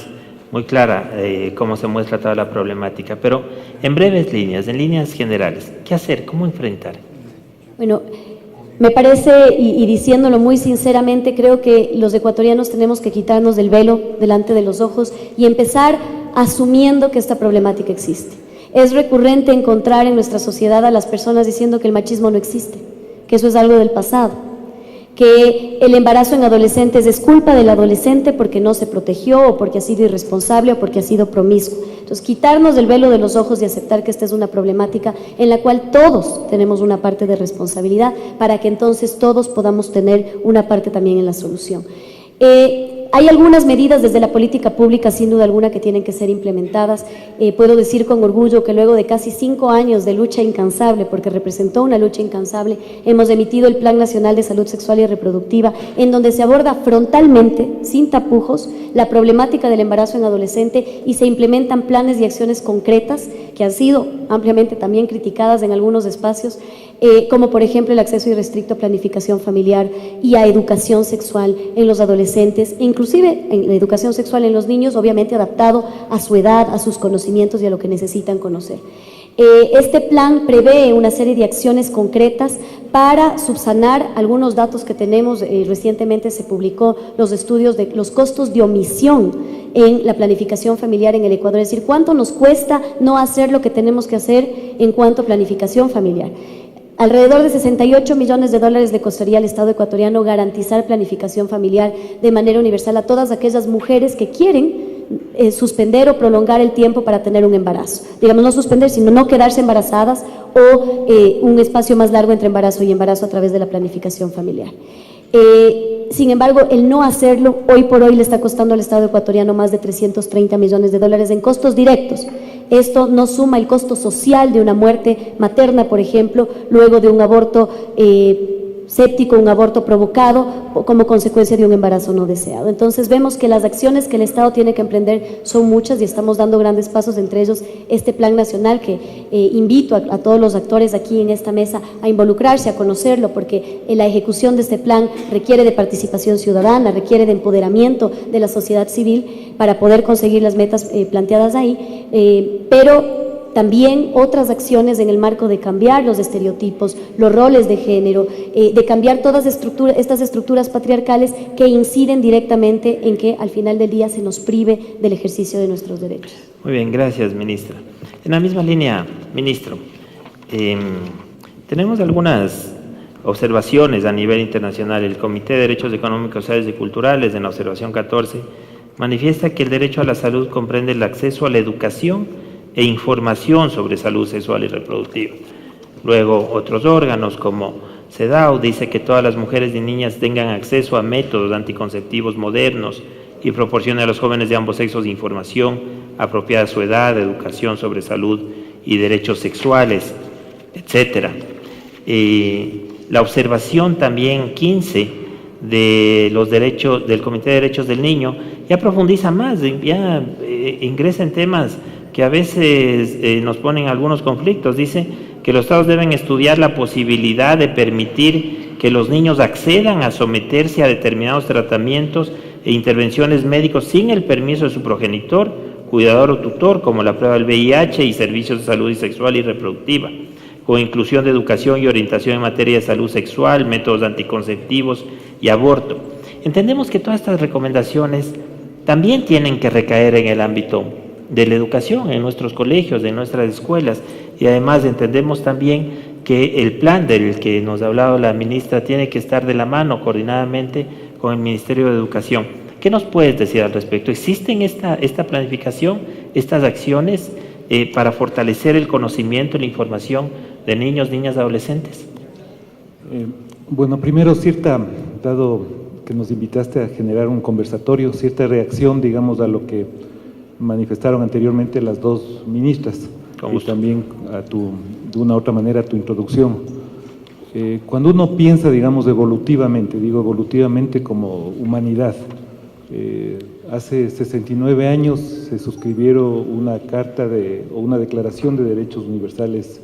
muy clara cómo se muestra toda la problemática, pero en breves líneas, en líneas generales, ¿qué hacer? ¿Cómo enfrentar? Bueno, me parece, y diciéndolo muy sinceramente, creo que los ecuatorianos tenemos que quitarnos del velo delante de los ojos y empezar asumiendo que esta problemática existe. Es recurrente encontrar en nuestra sociedad a las personas diciendo que el machismo no existe, que eso es algo del pasado, que el embarazo en adolescentes es culpa del adolescente porque no se protegió o porque ha sido irresponsable o porque ha sido promiscuo. Entonces, quitarnos del velo de los ojos y aceptar que esta es una problemática en la cual todos tenemos una parte de responsabilidad para que entonces todos podamos tener una parte también en la solución. Hay algunas medidas desde la política pública, sin duda alguna, que tienen que ser implementadas. Puedo decir con orgullo que luego de casi 5 años de lucha incansable, porque representó una lucha incansable, hemos emitido el Plan Nacional de Salud Sexual y Reproductiva, en donde se aborda frontalmente, sin tapujos, la problemática del embarazo en adolescente y se implementan planes y acciones concretas que han sido ampliamente también criticadas en algunos espacios, como por ejemplo el acceso irrestricto a planificación familiar y a educación sexual en los adolescentes, inclusive en la educación sexual en los niños, obviamente adaptado a su edad, a sus conocimientos y a lo que necesitan conocer. Este plan prevé una serie de acciones concretas para subsanar algunos datos que tenemos. Recientemente se publicó los estudios de los costos de omisión en la planificación familiar en el Ecuador, es decir, cuánto nos cuesta no hacer lo que tenemos que hacer en cuanto a planificación familiar. Alrededor de $68 millones le costaría al Estado ecuatoriano garantizar planificación familiar de manera universal a todas aquellas mujeres que quieren suspender o prolongar el tiempo para tener un embarazo. Digamos, no suspender, sino no quedarse embarazadas o un espacio más largo entre embarazo y embarazo a través de la planificación familiar. Sin embargo, el no hacerlo hoy por hoy le está costando al Estado ecuatoriano más de $330 millones en costos directos. Esto no suma el costo social de una muerte materna, por ejemplo, luego de un aborto séptico, un aborto provocado o como consecuencia de un embarazo no deseado. Entonces vemos que las acciones que el Estado tiene que emprender son muchas y estamos dando grandes pasos, entre ellos este plan nacional que invito a todos los actores aquí en esta mesa a involucrarse, a conocerlo, porque la ejecución de este plan requiere de participación ciudadana, requiere de empoderamiento de la sociedad civil para poder conseguir las metas planteadas ahí, pero también otras acciones en el marco de cambiar los estereotipos, los roles de género, de cambiar todas estas estructuras patriarcales que inciden directamente en que al final del día se nos prive del ejercicio de nuestros derechos. Muy bien, gracias, ministra. En la misma línea, ministro, tenemos algunas observaciones a nivel internacional. El Comité de Derechos Económicos, Sociales y Culturales, en la observación 14, manifiesta que el derecho a la salud comprende el acceso a la educación e información sobre salud sexual y reproductiva. Luego, otros órganos como CEDAW dice que todas las mujeres y niñas tengan acceso a métodos anticonceptivos modernos y proporcione a los jóvenes de ambos sexos información apropiada a su edad, educación sobre salud y derechos sexuales, etc. La observación también 15 de los derechos del Comité de Derechos del Niño ya profundiza más, ya ingresa en temas que a veces nos ponen algunos conflictos. Dice que los estados deben estudiar la posibilidad de permitir que los niños accedan a someterse a determinados tratamientos e intervenciones médicos sin el permiso de su progenitor, cuidador o tutor, como la prueba del VIH y servicios de salud sexual y reproductiva, con inclusión de educación y orientación en materia de salud sexual, métodos anticonceptivos y aborto. Entendemos que todas estas recomendaciones también tienen que recaer en el ámbito de la educación, en nuestros colegios, en nuestras escuelas, y además entendemos también que el plan del que nos ha hablado la ministra tiene que estar de la mano coordinadamente con el Ministerio de Educación. ¿Qué nos puedes decir al respecto? ¿Existen esta planificación, estas acciones para fortalecer el conocimiento y la información de niños, niñas, adolescentes? Bueno, primero, dado que nos invitaste a generar un conversatorio, cierta reacción, digamos, a lo que manifestaron anteriormente las dos ministras y también de una u otra manera a tu introducción. Cuando uno piensa, digamos, evolutivamente, digo evolutivamente como humanidad, hace 69 años se suscribieron una carta o una declaración de derechos universales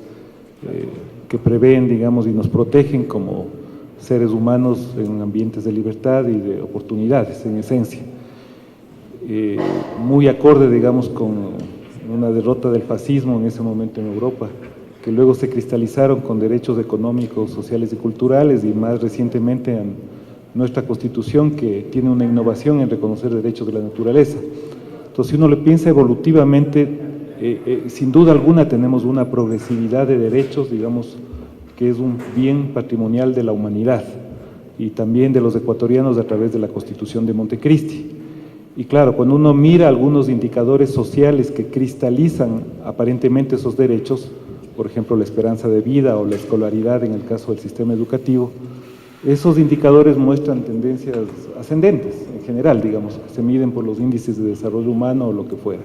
que prevén, digamos, y nos protegen como seres humanos en ambientes de libertad y de oportunidades, en esencia. Muy acorde, digamos, con una derrota del fascismo en ese momento en Europa, que luego se cristalizaron con derechos económicos, sociales y culturales, y más recientemente en nuestra Constitución, que tiene una innovación en reconocer derechos de la naturaleza. Entonces, si uno lo piensa evolutivamente, sin duda alguna tenemos una progresividad de derechos, digamos, que es un bien patrimonial de la humanidad y también de los ecuatorianos a través de la Constitución de Montecristi. Y claro, cuando uno mira algunos indicadores sociales que cristalizan aparentemente esos derechos, por ejemplo, la esperanza de vida o la escolaridad en el caso del sistema educativo, esos indicadores muestran tendencias ascendentes en general, digamos, que se miden por los índices de desarrollo humano o lo que fuera.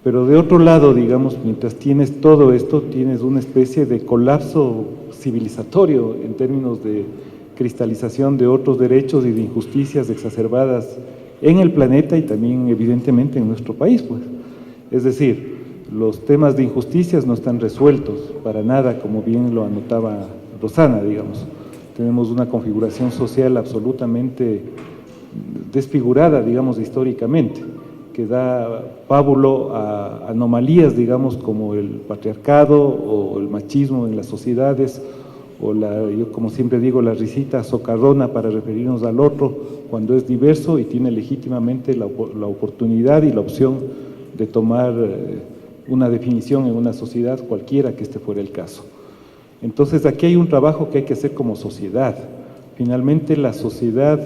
Pero de otro lado, digamos, mientras tienes todo esto, tienes una especie de colapso civilizatorio en términos de cristalización de otros derechos y de injusticias exacerbadas en el planeta y también evidentemente en nuestro país, pues. Es decir, los temas de injusticias no están resueltos para nada, como bien lo anotaba Rosana, digamos. Tenemos una configuración social absolutamente desfigurada, digamos, históricamente, que da pábulo a anomalías, digamos, como el patriarcado o el machismo en las sociedades, o yo como siempre digo, la risita socarrona para referirnos al otro cuando es diverso y tiene legítimamente la oportunidad y la opción de tomar una definición en una sociedad cualquiera que este fuera el caso. Entonces aquí hay un trabajo que hay que hacer como sociedad. Finalmente la sociedad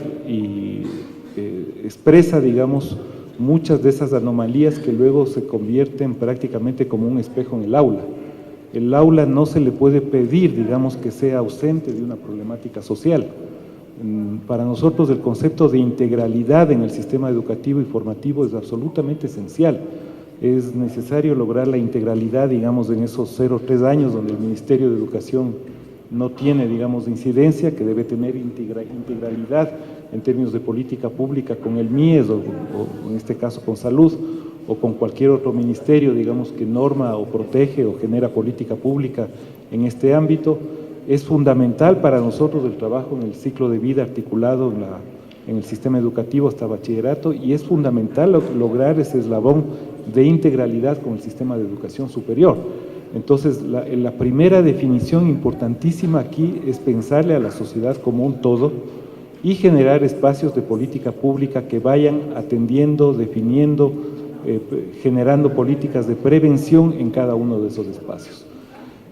expresa, digamos, muchas de esas anomalías que luego se convierten prácticamente como un espejo en el aula. El aula no se le puede pedir, digamos, que sea ausente de una problemática social. Para nosotros el concepto de integralidad en el sistema educativo y formativo es absolutamente esencial. Es necesario lograr la integralidad, digamos, en esos 0-3 años donde el Ministerio de Educación no tiene, digamos, incidencia, que debe tener integralidad en términos de política pública con el MIES o en este caso con salud o con cualquier otro ministerio, digamos, que norma o protege o genera política pública en este ámbito. Es fundamental para nosotros el trabajo en el ciclo de vida articulado en el sistema educativo hasta bachillerato, y es fundamental lograr ese eslabón de integralidad con el sistema de educación superior. Entonces, la primera definición importantísima aquí es pensarle a la sociedad como un todo y generar espacios de política pública que vayan atendiendo, definiendo, generando políticas de prevención en cada uno de esos espacios.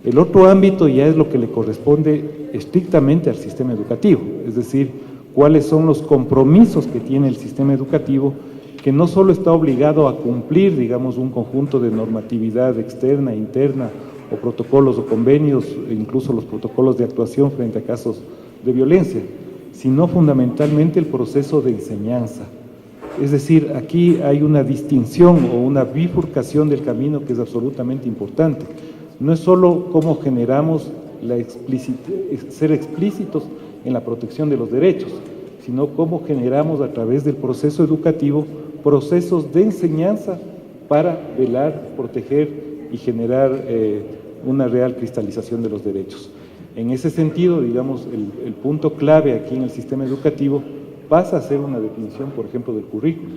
El otro ámbito ya es lo que le corresponde estrictamente al sistema educativo, es decir, cuáles son los compromisos que tiene el sistema educativo, que no solo está obligado a cumplir, digamos, un conjunto de normatividad externa, interna, o protocolos o convenios, e incluso los protocolos de actuación frente a casos de violencia, sino fundamentalmente el proceso de enseñanza. Es decir, aquí hay una distinción o una bifurcación del camino que es absolutamente importante. No es solo cómo generamos ser explícitos en la protección de los derechos, sino cómo generamos a través del proceso educativo procesos de enseñanza para velar, proteger y generar una real cristalización de los derechos. En ese sentido, digamos, el punto clave aquí en el sistema educativo pasa a ser una definición, por ejemplo, del currículum.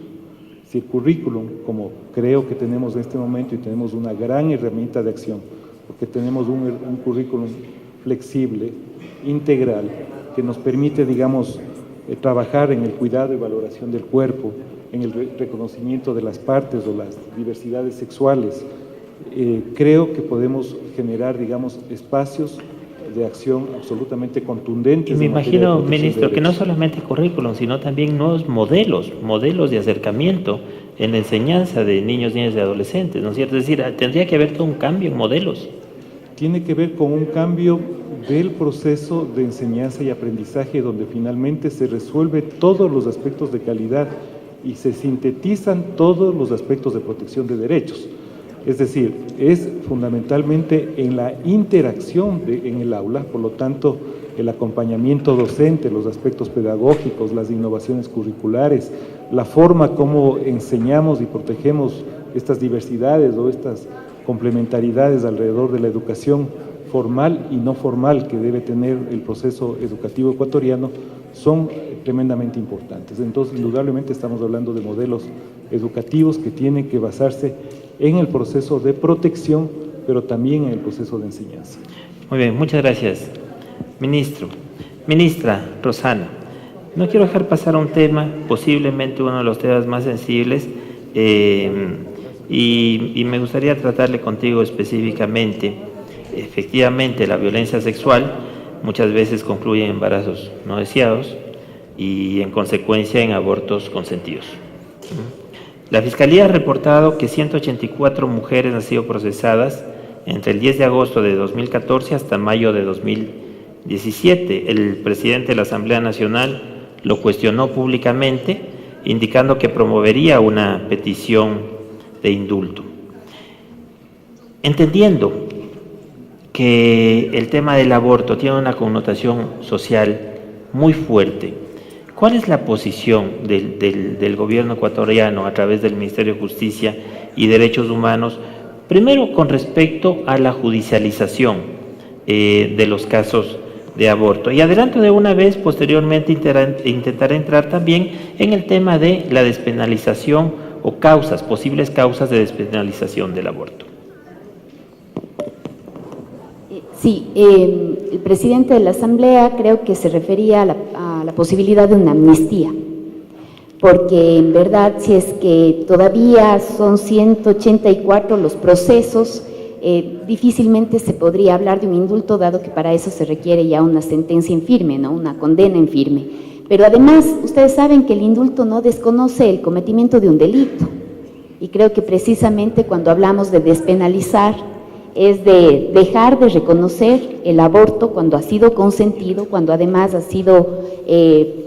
Si el currículum, como creo que tenemos en este momento, y tenemos una gran herramienta de acción, porque tenemos un currículum flexible, integral, que nos permite, digamos, trabajar en el cuidado y valoración del cuerpo, en el reconocimiento de las partes o las diversidades sexuales. Creo que podemos generar, digamos, espacios de acción absolutamente contundentes. Y me imagino, ministro, que no solamente currículum, sino también nuevos modelos de acercamiento en la enseñanza de niños, niñas y adolescentes, ¿no es cierto? Es decir, tendría que haber todo un cambio en modelos. Tiene que ver con un cambio del proceso de enseñanza y aprendizaje, donde finalmente se resuelve todos los aspectos de calidad y se sintetizan todos los aspectos de protección de derechos. Es decir, es fundamentalmente en la interacción en el aula, por lo tanto, el acompañamiento docente, los aspectos pedagógicos, las innovaciones curriculares, la forma como enseñamos y protegemos estas diversidades o estas complementariedades alrededor de la educación formal y no formal que debe tener el proceso educativo ecuatoriano, son tremendamente importantes. Entonces, indudablemente estamos hablando de modelos educativos que tienen que basarse en el proceso de protección, pero también en el proceso de enseñanza. Muy bien, muchas gracias. Ministra Rosana, no quiero dejar pasar un tema, posiblemente uno de los temas más sensibles, y me gustaría tratarle contigo específicamente. Efectivamente, la violencia sexual muchas veces concluye en embarazos no deseados y en consecuencia en abortos consentidos. La Fiscalía ha reportado que 184 mujeres han sido procesadas entre el 10 de agosto de 2014 hasta mayo de 2017. El presidente de la Asamblea Nacional lo cuestionó públicamente, indicando que promovería una petición de indulto. Entendiendo que el tema del aborto tiene una connotación social muy fuerte, ¿cuál es la posición del gobierno ecuatoriano a través del Ministerio de Justicia y Derechos Humanos, primero con respecto a la judicialización de los casos de aborto? Y adelanto de una vez, posteriormente intentaré entrar también en el tema de la despenalización o posibles causas de despenalización del aborto. Sí, el presidente de la Asamblea creo que se refería a la posibilidad de una amnistía, porque en verdad si es que todavía son 184 los procesos, difícilmente se podría hablar de un indulto, dado que para eso se requiere ya una sentencia en firme, ¿no? Una condena en firme. Pero además, ustedes saben que el indulto no desconoce el cometimiento de un delito, y creo que precisamente cuando hablamos de despenalizar, es de dejar de reconocer el aborto cuando ha sido consentido, cuando además ha sido el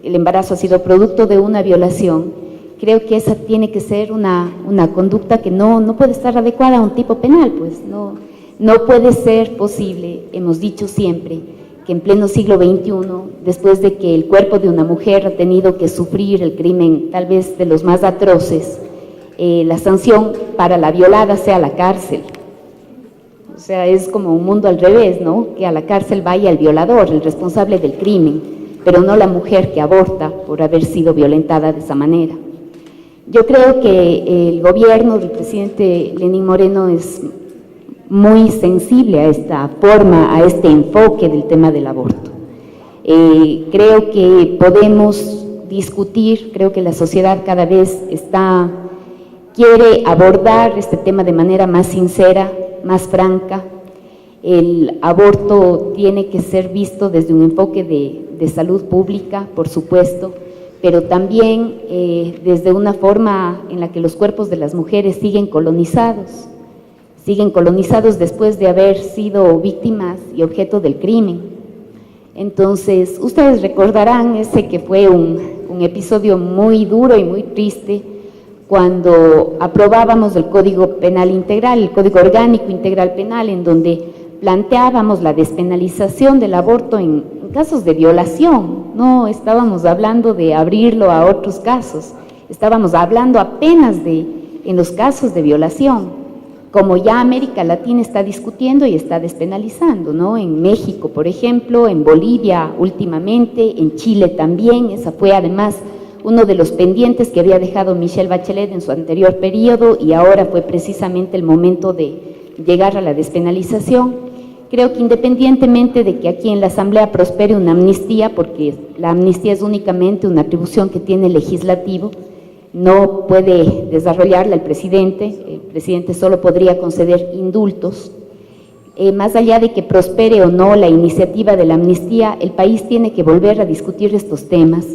embarazo ha sido producto de una violación. Creo que esa tiene que ser una conducta que no puede estar adecuada a un tipo penal, pues No puede ser posible, hemos dicho siempre, que en pleno siglo XXI, después de que el cuerpo de una mujer ha tenido que sufrir el crimen tal vez de los más atroces, la sanción para la violada sea la cárcel. O sea, es como un mundo al revés, ¿no? Que a la cárcel vaya el violador, el responsable del crimen, pero no la mujer que aborta por haber sido violentada de esa manera. Yo creo que el gobierno del presidente Lenín Moreno es muy sensible a esta forma, a este enfoque del tema del aborto. Creo que podemos discutir, creo que la sociedad cada vez quiere abordar este tema de manera más sincera, más franca. El aborto tiene que ser visto desde un enfoque de salud pública, por supuesto, pero también desde una forma en la que los cuerpos de las mujeres siguen colonizados después de haber sido víctimas y objeto del crimen. Entonces, ustedes recordarán ese que fue un episodio muy duro y muy triste cuando aprobábamos el Código Penal Integral, el Código Orgánico Integral Penal, en donde planteábamos la despenalización del aborto en casos de violación. No estábamos hablando de abrirlo a otros casos, estábamos hablando apenas en los casos de violación, como ya América Latina está discutiendo y está despenalizando, ¿no? En México, por ejemplo, en Bolivia últimamente, en Chile también. Esa fue además uno de los pendientes que había dejado Michelle Bachelet en su anterior periodo y ahora fue precisamente el momento de llegar a la despenalización. Creo que independientemente de que aquí en la Asamblea prospere una amnistía, porque la amnistía es únicamente una atribución que tiene el legislativo, no puede desarrollarla el presidente solo podría conceder indultos. Más allá de que prospere o no la iniciativa de la amnistía, el país tiene que volver a discutir estos temas.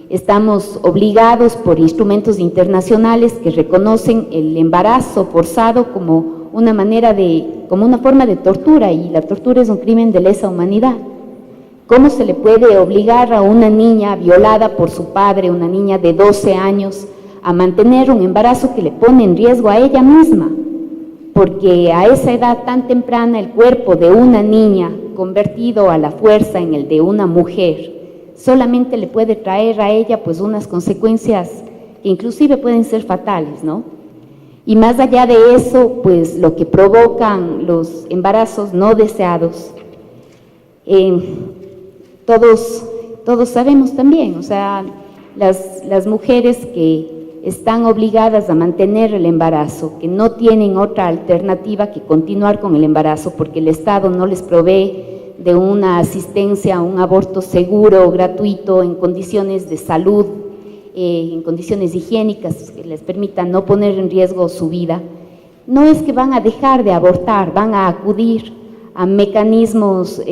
Estamos obligados por instrumentos internacionales que reconocen el embarazo forzado como una forma de tortura, y la tortura es un crimen de lesa humanidad. ¿Cómo se le puede obligar a una niña violada por su padre, una niña de 12 años, a mantener un embarazo que le pone en riesgo a ella misma? Porque a esa edad tan temprana el cuerpo de una niña convertido a la fuerza en el de una mujer solamente le puede traer a ella pues unas consecuencias que inclusive pueden ser fatales, ¿no? Y más allá de eso, pues lo que provocan los embarazos no deseados, todos sabemos también, o sea, las mujeres que están obligadas a mantener el embarazo, que no tienen otra alternativa que continuar con el embarazo porque el Estado no les provee de una asistencia a un aborto seguro, gratuito, en condiciones de salud, en condiciones higiénicas que les permitan no poner en riesgo su vida, no es que van a dejar de abortar, van a acudir a mecanismos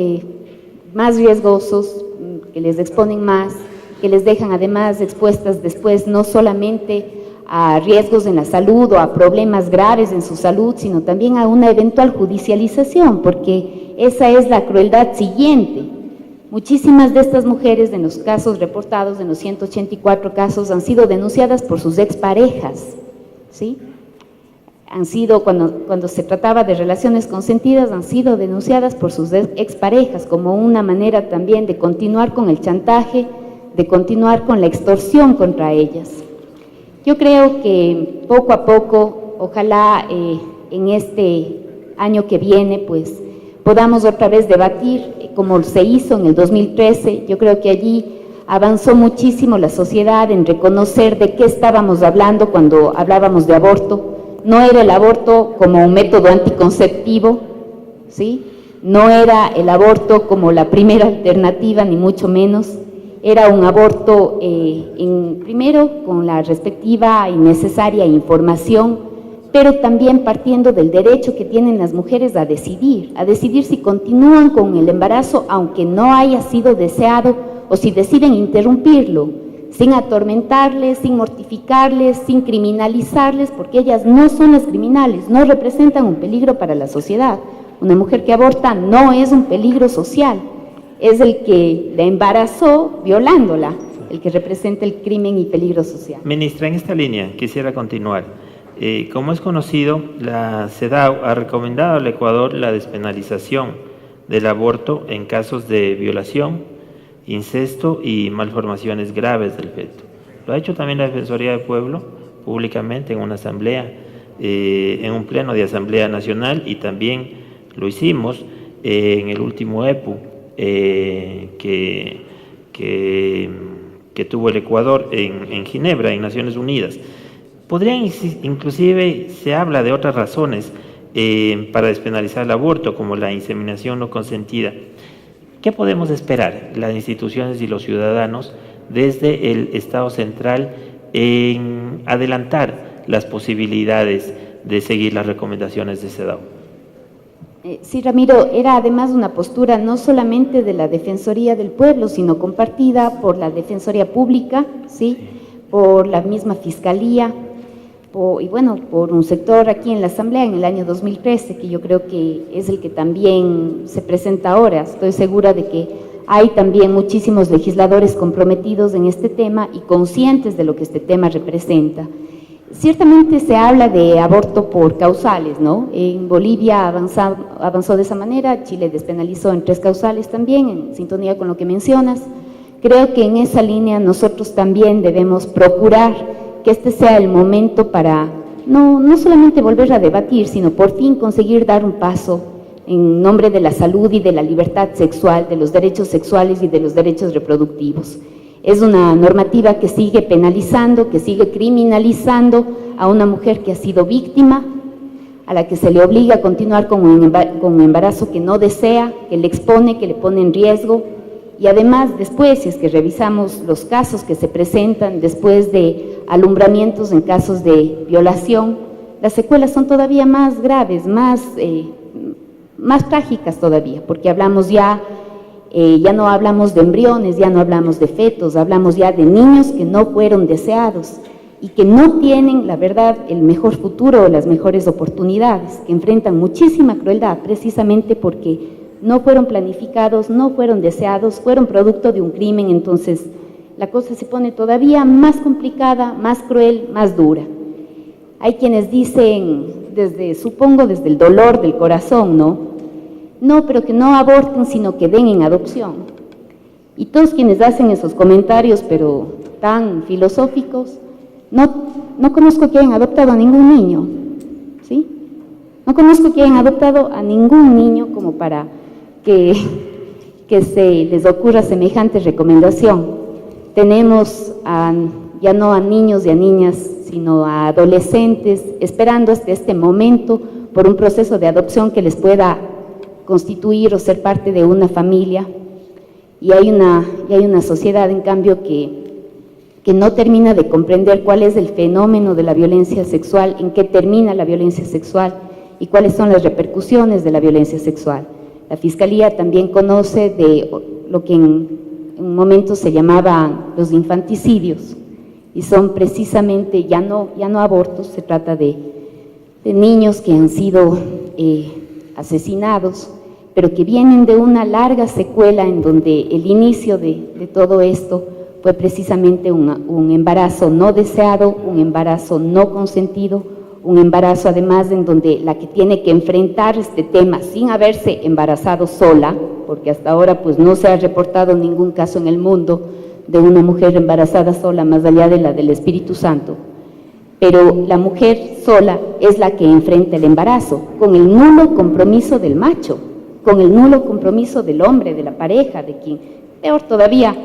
más riesgosos, que les exponen más, que les dejan además expuestas después no solamente a riesgos en la salud o a problemas graves en su salud, sino también a una eventual judicialización, porque esa es la crueldad siguiente. Muchísimas de estas mujeres, en los casos reportados, en los 184 casos, han sido denunciadas por sus exparejas, ¿sí? Han sido, cuando se trataba de relaciones consentidas, han sido denunciadas por sus exparejas como una manera también de continuar con el chantaje, de continuar con la extorsión contra ellas. Yo creo que poco a poco, ojalá en este año que viene, pues podamos otra vez debatir, como se hizo en el 2013, yo creo que allí avanzó muchísimo la sociedad en reconocer de qué estábamos hablando cuando hablábamos de aborto. No era el aborto como un método anticonceptivo, ¿sí? No era el aborto como la primera alternativa, ni mucho menos. Era un aborto, primero, con la respectiva y necesaria información, pero también partiendo del derecho que tienen las mujeres a decidir si continúan con el embarazo aunque no haya sido deseado o si deciden interrumpirlo, sin atormentarles, sin mortificarles, sin criminalizarles, porque ellas no son las criminales, no representan un peligro para la sociedad. Una mujer que aborta no es un peligro social, es el que la embarazó violándola, el que representa el crimen y peligro social. Ministra, en esta línea quisiera continuar. Como es conocido, la CEDAW ha recomendado al Ecuador la despenalización del aborto en casos de violación, incesto y malformaciones graves del feto. Lo ha hecho también la Defensoría del Pueblo públicamente en una asamblea, en un pleno de Asamblea Nacional, y también lo hicimos en el último EPU que tuvo el Ecuador en Ginebra, en Naciones Unidas. Inclusive se habla de otras razones para despenalizar el aborto, como la inseminación no consentida. ¿Qué podemos esperar las instituciones y los ciudadanos desde el Estado central en adelantar las posibilidades de seguir las recomendaciones de CEDAW? Sí, Ramiro, era además una postura no solamente de la Defensoría del Pueblo, sino compartida por la Defensoría Pública, ¿sí? Por la misma Fiscalía, y bueno, por un sector aquí en la Asamblea en el año 2013, que yo creo que es el que también se presenta ahora. Estoy segura de que hay también muchísimos legisladores comprometidos en este tema y conscientes de lo que este tema representa. Ciertamente se habla de aborto por causales, ¿no? En Bolivia avanzó de esa manera, Chile despenalizó en 3 causales también, en sintonía con lo que mencionas. Creo que en esa línea nosotros también debemos procurar que este sea el momento para no solamente volver a debatir, sino por fin conseguir dar un paso en nombre de la salud y de la libertad sexual, de los derechos sexuales y de los derechos reproductivos. Es una normativa que sigue penalizando, que sigue criminalizando a una mujer que ha sido víctima, a la que se le obliga a continuar con un embarazo que no desea, que le expone, que le pone en riesgo. Y además, después, si es que revisamos los casos que se presentan después de alumbramientos en casos de violación, las secuelas son todavía más graves, más trágicas todavía, porque hablamos ya no hablamos de embriones, ya no hablamos de fetos, hablamos ya de niños que no fueron deseados y que no tienen, la verdad, el mejor futuro o las mejores oportunidades, que enfrentan muchísima crueldad precisamente porque no fueron planificados, no fueron deseados, fueron producto de un crimen. Entonces la cosa se pone todavía más complicada, más cruel, más dura. Hay quienes dicen, supongo desde el dolor del corazón, no, pero que no aborten, sino que den en adopción. Y todos quienes hacen esos comentarios, pero tan filosóficos, no conozco que hayan adoptado a ningún niño, ¿sí? No conozco que hayan adoptado a ningún niño como para que se les ocurra semejante recomendación. Tenemos ya no a niños y a niñas, sino a adolescentes esperando hasta este momento por un proceso de adopción que les pueda constituir o ser parte de una familia. Y hay una sociedad, en cambio, que no termina de comprender cuál es el fenómeno de la violencia sexual, en qué termina la violencia sexual y cuáles son las repercusiones de la violencia sexual. La Fiscalía también conoce de lo que en un momento se llamaban los infanticidios, y son precisamente ya no abortos, se trata de niños que han sido asesinados, pero que vienen de una larga secuela en donde el inicio de todo esto fue precisamente un embarazo no deseado, un embarazo no consentido, un embarazo además en donde la que tiene que enfrentar este tema sin haberse embarazado sola, porque hasta ahora pues no se ha reportado ningún caso en el mundo de una mujer embarazada sola, más allá de la del Espíritu Santo, pero la mujer sola es la que enfrenta el embarazo, con el nulo compromiso del macho, con el nulo compromiso del hombre, de la pareja, de quien, peor todavía,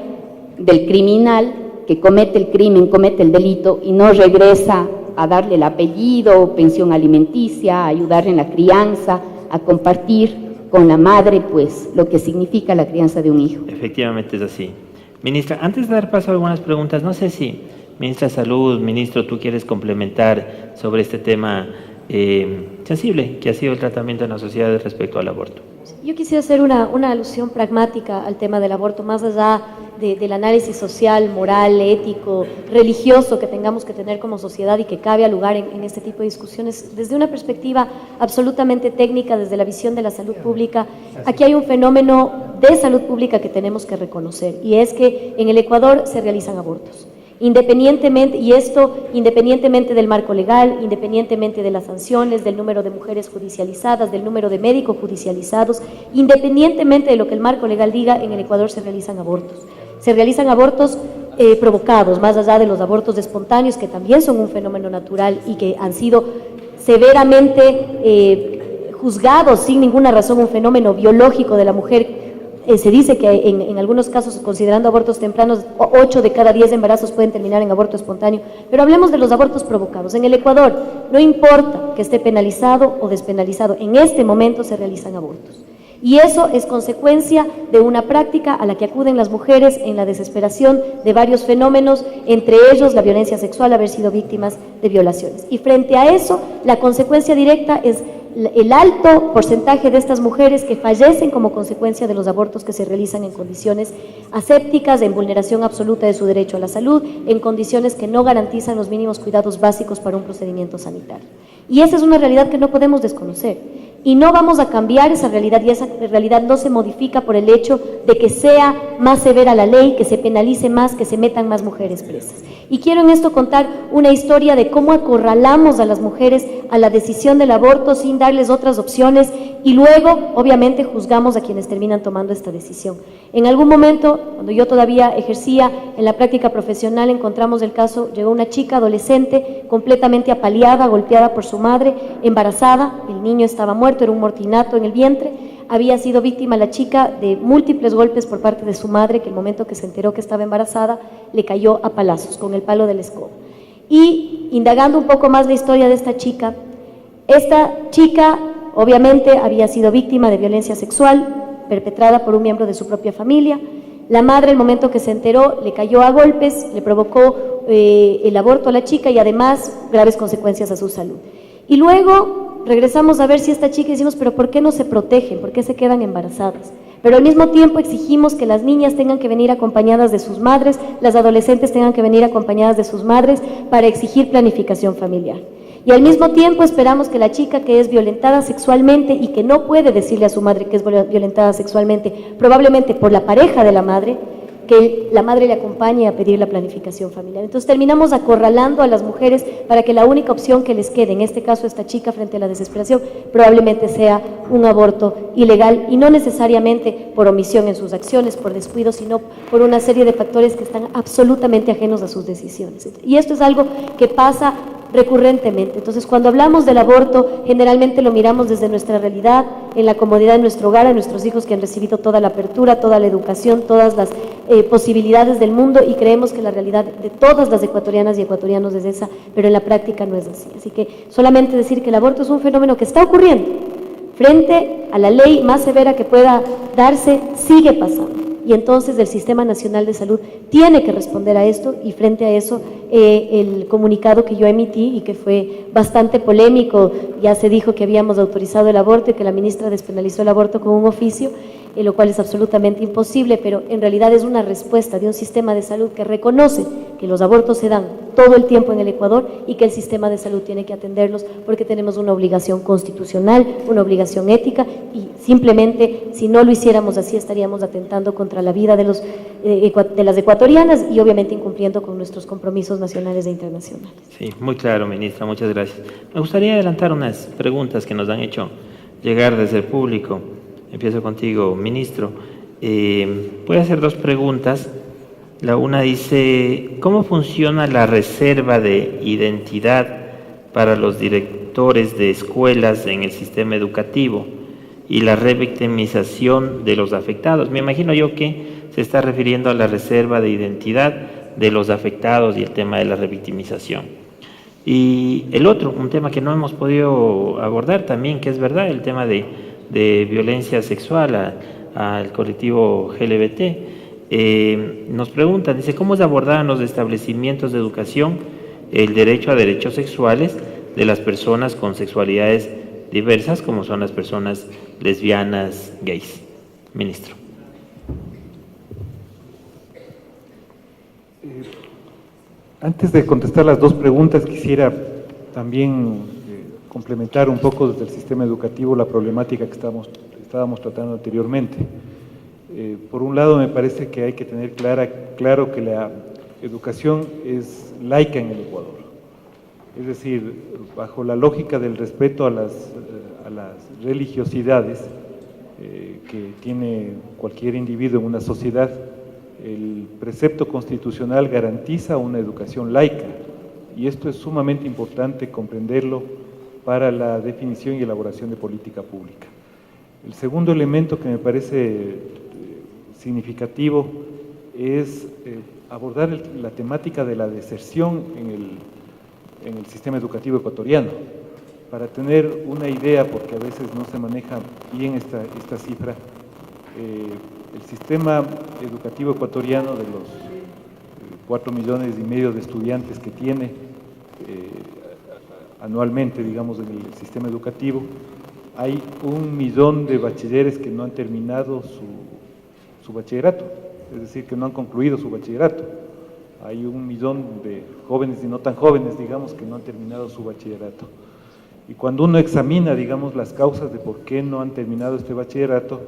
del criminal que comete el crimen, comete el delito y no regresa a darle el apellido, pensión alimenticia, a ayudar en la crianza, a compartir con la madre, pues, lo que significa la crianza de un hijo. Efectivamente es así. Ministra, antes de dar paso a algunas preguntas, no sé si, Ministra de Salud, Ministro, tú quieres complementar sobre este tema sensible que ha sido el tratamiento en la sociedad respecto al aborto. Yo quisiera hacer una alusión pragmática al tema del aborto, más allá del análisis social, moral, ético, religioso que tengamos que tener como sociedad y que cabe al lugar en este tipo de discusiones. Desde una perspectiva absolutamente técnica, desde la visión de la salud pública, aquí hay un fenómeno de salud pública que tenemos que reconocer, y es que en el Ecuador se realizan abortos. Independientemente, y esto independientemente del marco legal, independientemente de las sanciones, del número de mujeres judicializadas, del número de médicos judicializados, independientemente de lo que el marco legal diga, en el Ecuador se realizan abortos. Se realizan abortos provocados, más allá de los abortos espontáneos, que también son un fenómeno natural y que han sido severamente juzgados sin ninguna razón, un fenómeno biológico de la mujer. Se dice que en algunos casos, considerando abortos tempranos, 8 de cada 10 embarazos pueden terminar en aborto espontáneo, pero hablemos de los abortos provocados. En el Ecuador, no importa que esté penalizado o despenalizado, en este momento se realizan abortos. Y eso es consecuencia de una práctica a la que acuden las mujeres en la desesperación de varios fenómenos, entre ellos la violencia sexual, haber sido víctimas de violaciones. Y frente a eso, la consecuencia directa es el alto porcentaje de estas mujeres que fallecen como consecuencia de los abortos que se realizan en condiciones asépticas, en vulneración absoluta de su derecho a la salud, en condiciones que no garantizan los mínimos cuidados básicos para un procedimiento sanitario. Y esa es una realidad que no podemos desconocer. Y no vamos a cambiar esa realidad, y esa realidad no se modifica por el hecho de que sea más severa la ley, que se penalice más, que se metan más mujeres presas. Y quiero en esto contar una historia de cómo acorralamos a las mujeres a la decisión del aborto sin darles otras opciones y luego, obviamente, juzgamos a quienes terminan tomando esta decisión. En algún momento, cuando yo todavía ejercía en la práctica profesional, encontramos el caso, llegó una chica adolescente completamente apaleada, golpeada por su madre, embarazada, el niño estaba muerto, era un mortinato en el vientre, había sido víctima la chica de múltiples golpes por parte de su madre, que el momento que se enteró que estaba embarazada, le cayó a palazos con el palo de la escoba. Y indagando un poco más la historia de esta chica obviamente había sido víctima de violencia sexual perpetrada por un miembro de su propia familia. La madre, el momento que se enteró, le cayó a golpes, le provocó el aborto a la chica y además graves consecuencias a su salud. Y luego regresamos a ver si esta chica, decimos, pero ¿por qué no se protegen? ¿Por qué se quedan embarazadas? Pero al mismo tiempo exigimos que las niñas tengan que venir acompañadas de sus madres, las adolescentes tengan que venir acompañadas de sus madres para exigir planificación familiar. Y al mismo tiempo esperamos que la chica que es violentada sexualmente y que no puede decirle a su madre que es violentada sexualmente, probablemente por la pareja de la madre, que la madre le acompañe a pedir la planificación familiar. Entonces terminamos acorralando a las mujeres para que la única opción que les quede, en este caso esta chica frente a la desesperación, probablemente sea un aborto ilegal y no necesariamente por omisión en sus acciones, por descuido, sino por una serie de factores que están absolutamente ajenos a sus decisiones. Y esto es algo que pasa recurrentemente. Entonces, cuando hablamos del aborto, generalmente lo miramos desde nuestra realidad, en la comodidad de nuestro hogar, a nuestros hijos que han recibido toda la apertura, toda la educación, todas las posibilidades del mundo, y creemos que la realidad de todas las ecuatorianas y ecuatorianos es esa, pero en la práctica no es así. Así que solamente decir que el aborto es un fenómeno que está ocurriendo, frente a la ley más severa que pueda darse, sigue pasando. Y entonces el Sistema Nacional de Salud tiene que responder a esto, y frente a eso el comunicado que yo emití y que fue bastante polémico, ya se dijo que habíamos autorizado el aborto y que la ministra despenalizó el aborto con un oficio, lo cual es absolutamente imposible, pero en realidad es una respuesta de un sistema de salud que reconoce que los abortos se dan todo el tiempo en el Ecuador y que el sistema de salud tiene que atenderlos porque tenemos una obligación constitucional, una obligación ética, y simplemente si no lo hiciéramos así estaríamos atentando contra la vida de las ecuatorianas y obviamente incumpliendo con nuestros compromisos nacionales e internacionales. Sí, muy claro, ministra, muchas gracias. Me gustaría adelantar unas preguntas que nos han hecho llegar desde el público. Empiezo contigo, ministro. Voy a hacer dos preguntas. La una dice, ¿cómo funciona la reserva de identidad para los directores de escuelas en el sistema educativo y la revictimización de los afectados? Me imagino yo que se está refiriendo a la reserva de identidad de los afectados y el tema de la revictimización. Y el otro, un tema que no hemos podido abordar también, que es verdad, el tema de violencia sexual al colectivo LGBT. Nos preguntan, dice, ¿cómo se abordan los establecimientos de educación el derecho a derechos sexuales de las personas con sexualidades diversas, como son las personas lesbianas, gays? Ministro. Antes de contestar las dos preguntas, quisiera también complementar un poco desde el sistema educativo la problemática que estábamos tratando anteriormente. Por un lado, me parece que hay que tener claro que educación es laica en el Ecuador. Es decir, bajo la lógica del respeto a las religiosidades que tiene cualquier individuo en una sociedad, el precepto constitucional garantiza una educación laica, y esto es sumamente importante comprenderlo para la definición y elaboración de política pública. El segundo elemento que me parece significativo es abordar la temática de la deserción en el sistema educativo ecuatoriano. Para tener una idea, porque a veces no se maneja bien esta cifra, el sistema educativo ecuatoriano, de los 4,5 millones de estudiantes que tiene anualmente, digamos, en el sistema educativo, hay 1 millón de bachilleres que no han terminado su bachillerato, es decir, que no han concluido su bachillerato. Hay 1 millón de jóvenes y no tan jóvenes, digamos, que no han terminado su bachillerato. Y cuando uno examina, digamos, las causas de por qué no han terminado este bachillerato,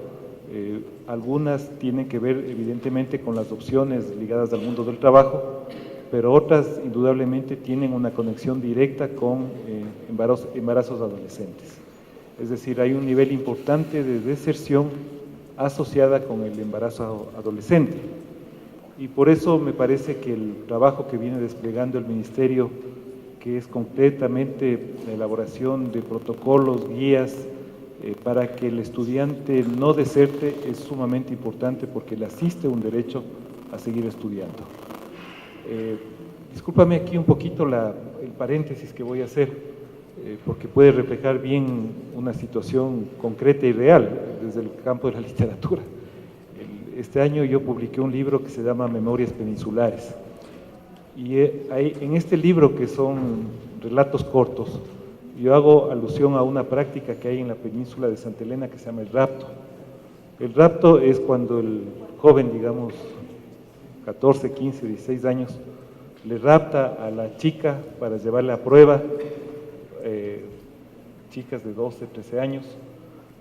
algunas tienen que ver evidentemente con las opciones ligadas al mundo del trabajo, pero otras indudablemente tienen una conexión directa con embarazos adolescentes. Es decir, hay un nivel importante de deserción asociada con el embarazo adolescente. Y por eso me parece que el trabajo que viene desplegando el Ministerio, que es concretamente la elaboración de protocolos, guías, para que el estudiante no deserte, es sumamente importante porque le asiste un derecho a seguir estudiando. Discúlpame aquí un poquito el paréntesis que voy a hacer, porque puede reflejar bien una situación concreta y real desde el campo de la literatura. Este año yo publiqué un libro que se llama Memorias Peninsulares, y en este libro, que son relatos cortos, yo hago alusión a una práctica que hay en la península de Santa Elena que se llama el rapto. El rapto es cuando el joven, digamos, 14, 15, 16 años, le rapta a la chica para llevarle a prueba, chicas de 12, 13 años,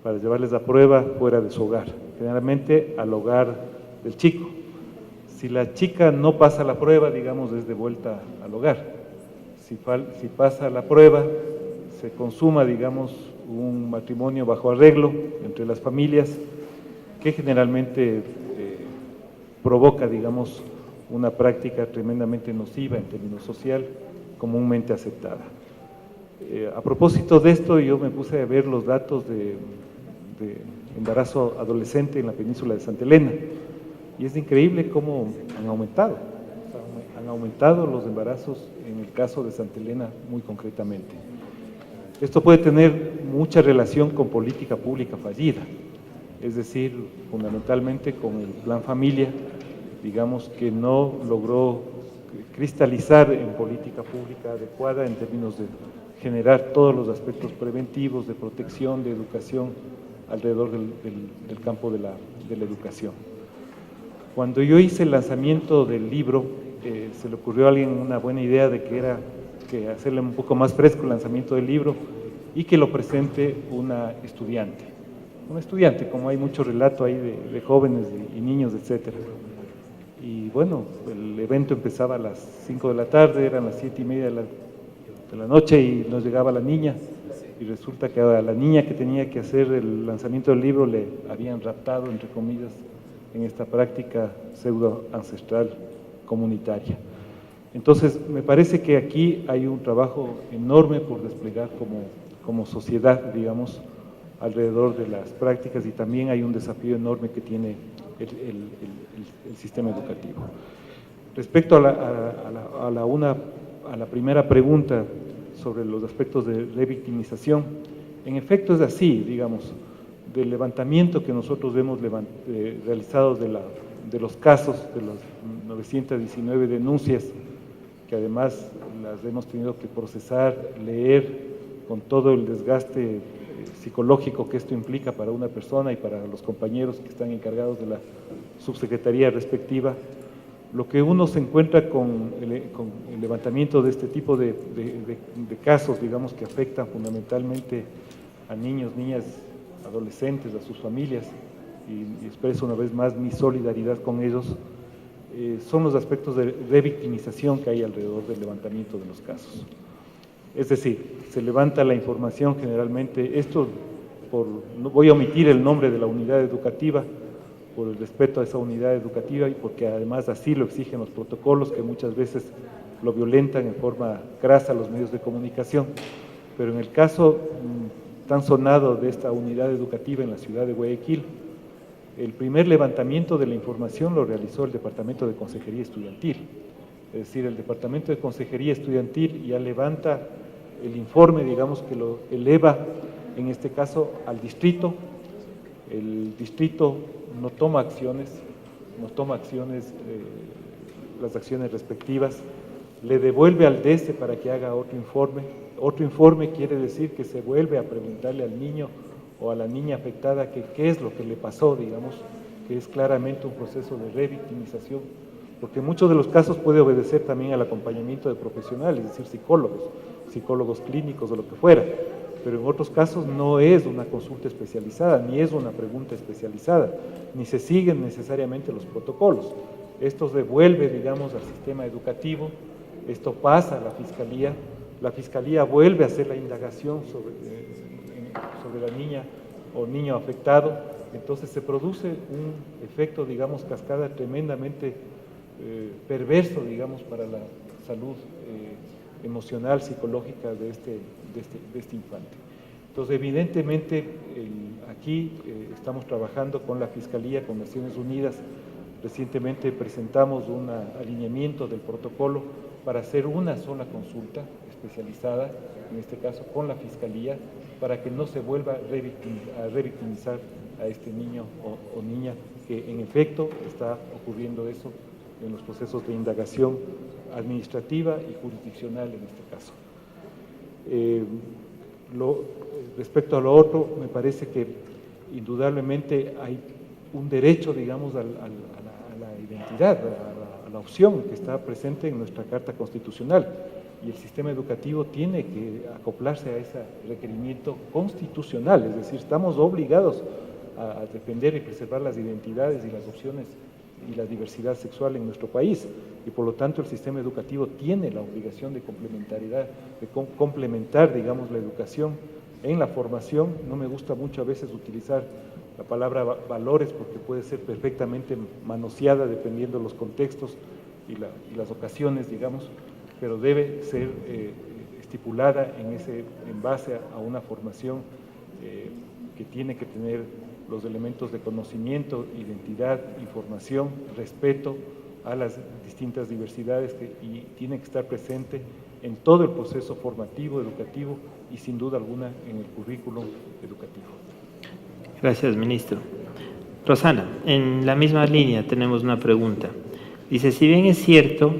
para llevarles a prueba fuera de su hogar, generalmente al hogar del chico. Si la chica no pasa la prueba, digamos, es de vuelta al hogar. Si pasa la prueba, se consuma, digamos, un matrimonio bajo arreglo entre las familias, que generalmente provoca, digamos, una práctica tremendamente nociva en términos social, comúnmente aceptada. A propósito de esto, yo me puse a ver los datos de embarazo adolescente en la península de Santa Elena, y es increíble cómo han aumentado. O sea, han aumentado los embarazos en el caso de Santa Elena muy concretamente. Esto puede tener mucha relación con política pública fallida, es decir, fundamentalmente con el Plan Familia, digamos, que no logró cristalizar en política pública adecuada en términos de generar todos los aspectos preventivos, de protección, de educación alrededor del campo de la educación. Cuando yo hice el lanzamiento del libro, se le ocurrió a alguien una buena idea de que hacerle un poco más fresco el lanzamiento del libro y que lo presente una estudiante, como hay mucho relato ahí de jóvenes y niños, etcétera. Y bueno, el evento empezaba a las 5 de la tarde, eran las 7:30 de la noche, y nos llegaba la niña, y resulta que a la niña que tenía que hacer el lanzamiento del libro le habían raptado, entre comillas, en esta práctica pseudo ancestral comunitaria. Entonces, me parece que aquí hay un trabajo enorme por desplegar como sociedad, digamos, alrededor de las prácticas, y también hay un desafío enorme que tiene el sistema educativo. Respecto a la primera pregunta sobre los aspectos de revictimización, en efecto es así, digamos, del levantamiento que nosotros hemos realizado de los casos, de las 919 denuncias, que además las hemos tenido que procesar, leer, con todo el desgaste psicológico que esto implica para una persona y para los compañeros que están encargados de la subsecretaría respectiva. Lo que uno se encuentra con el levantamiento de este tipo de casos, digamos, que afectan fundamentalmente a niños, niñas, adolescentes, a sus familias, y expreso una vez más mi solidaridad con ellos, son los aspectos de revictimización que hay alrededor del levantamiento de los casos. Es decir, se levanta la información generalmente, no voy a omitir el nombre de la unidad educativa, por el respeto a esa unidad educativa y porque además así lo exigen los protocolos que muchas veces lo violentan en forma crasa los medios de comunicación. Pero en el caso tan sonado de esta unidad educativa en la ciudad de Guayaquil, el primer levantamiento de la información lo realizó el Departamento de Consejería Estudiantil. Es decir, el Departamento de Consejería Estudiantil ya levanta el informe, digamos que lo eleva, en este caso, al distrito. El distrito no toma acciones, las acciones respectivas, le devuelve al DESE para que haga otro informe. Otro informe quiere decir que se vuelve a preguntarle al niño o a la niña afectada que qué es lo que le pasó, digamos, que es claramente un proceso de revictimización, porque en muchos de los casos puede obedecer también al acompañamiento de profesionales, es decir, psicólogos clínicos o lo que fuera, pero en otros casos no es una consulta especializada, ni es una pregunta especializada, ni se siguen necesariamente los protocolos. Esto se devuelve, digamos, al sistema educativo, esto pasa a la fiscalía vuelve a hacer la indagación sobre la niña o niño afectado, entonces se produce un efecto, digamos, cascada tremendamente perverso, digamos, para la salud emocional, psicológica de este infante. Entonces, evidentemente, aquí estamos trabajando con la Fiscalía, con Naciones Unidas. Recientemente presentamos un alineamiento del protocolo para hacer una sola consulta especializada, en este caso con la Fiscalía, para que no se vuelva a revictimizar a este niño o niña, que en efecto está ocurriendo eso en los procesos de indagación administrativa y jurisdiccional en este caso. Respecto a lo otro, me parece que indudablemente hay un derecho, digamos, a la identidad, a la opción que está presente en nuestra Carta Constitucional, y el sistema educativo tiene que acoplarse a ese requerimiento constitucional, es decir, estamos obligados a defender y preservar las identidades y las opciones y la diversidad sexual en nuestro país, y por lo tanto el sistema educativo tiene la obligación de complementariedad, de complementar, digamos, la educación en la formación. No me gusta mucho a veces utilizar la palabra valores porque puede ser perfectamente manoseada dependiendo de los contextos y las ocasiones, digamos, pero debe ser estipulada en base a una formación que tiene que tener los elementos de conocimiento, identidad, información, respeto a las distintas diversidades y tiene que estar presente en todo el proceso formativo, educativo y sin duda alguna en el currículum educativo. Gracias, ministro. Rosana, en la misma línea tenemos una pregunta. Dice, si bien es cierto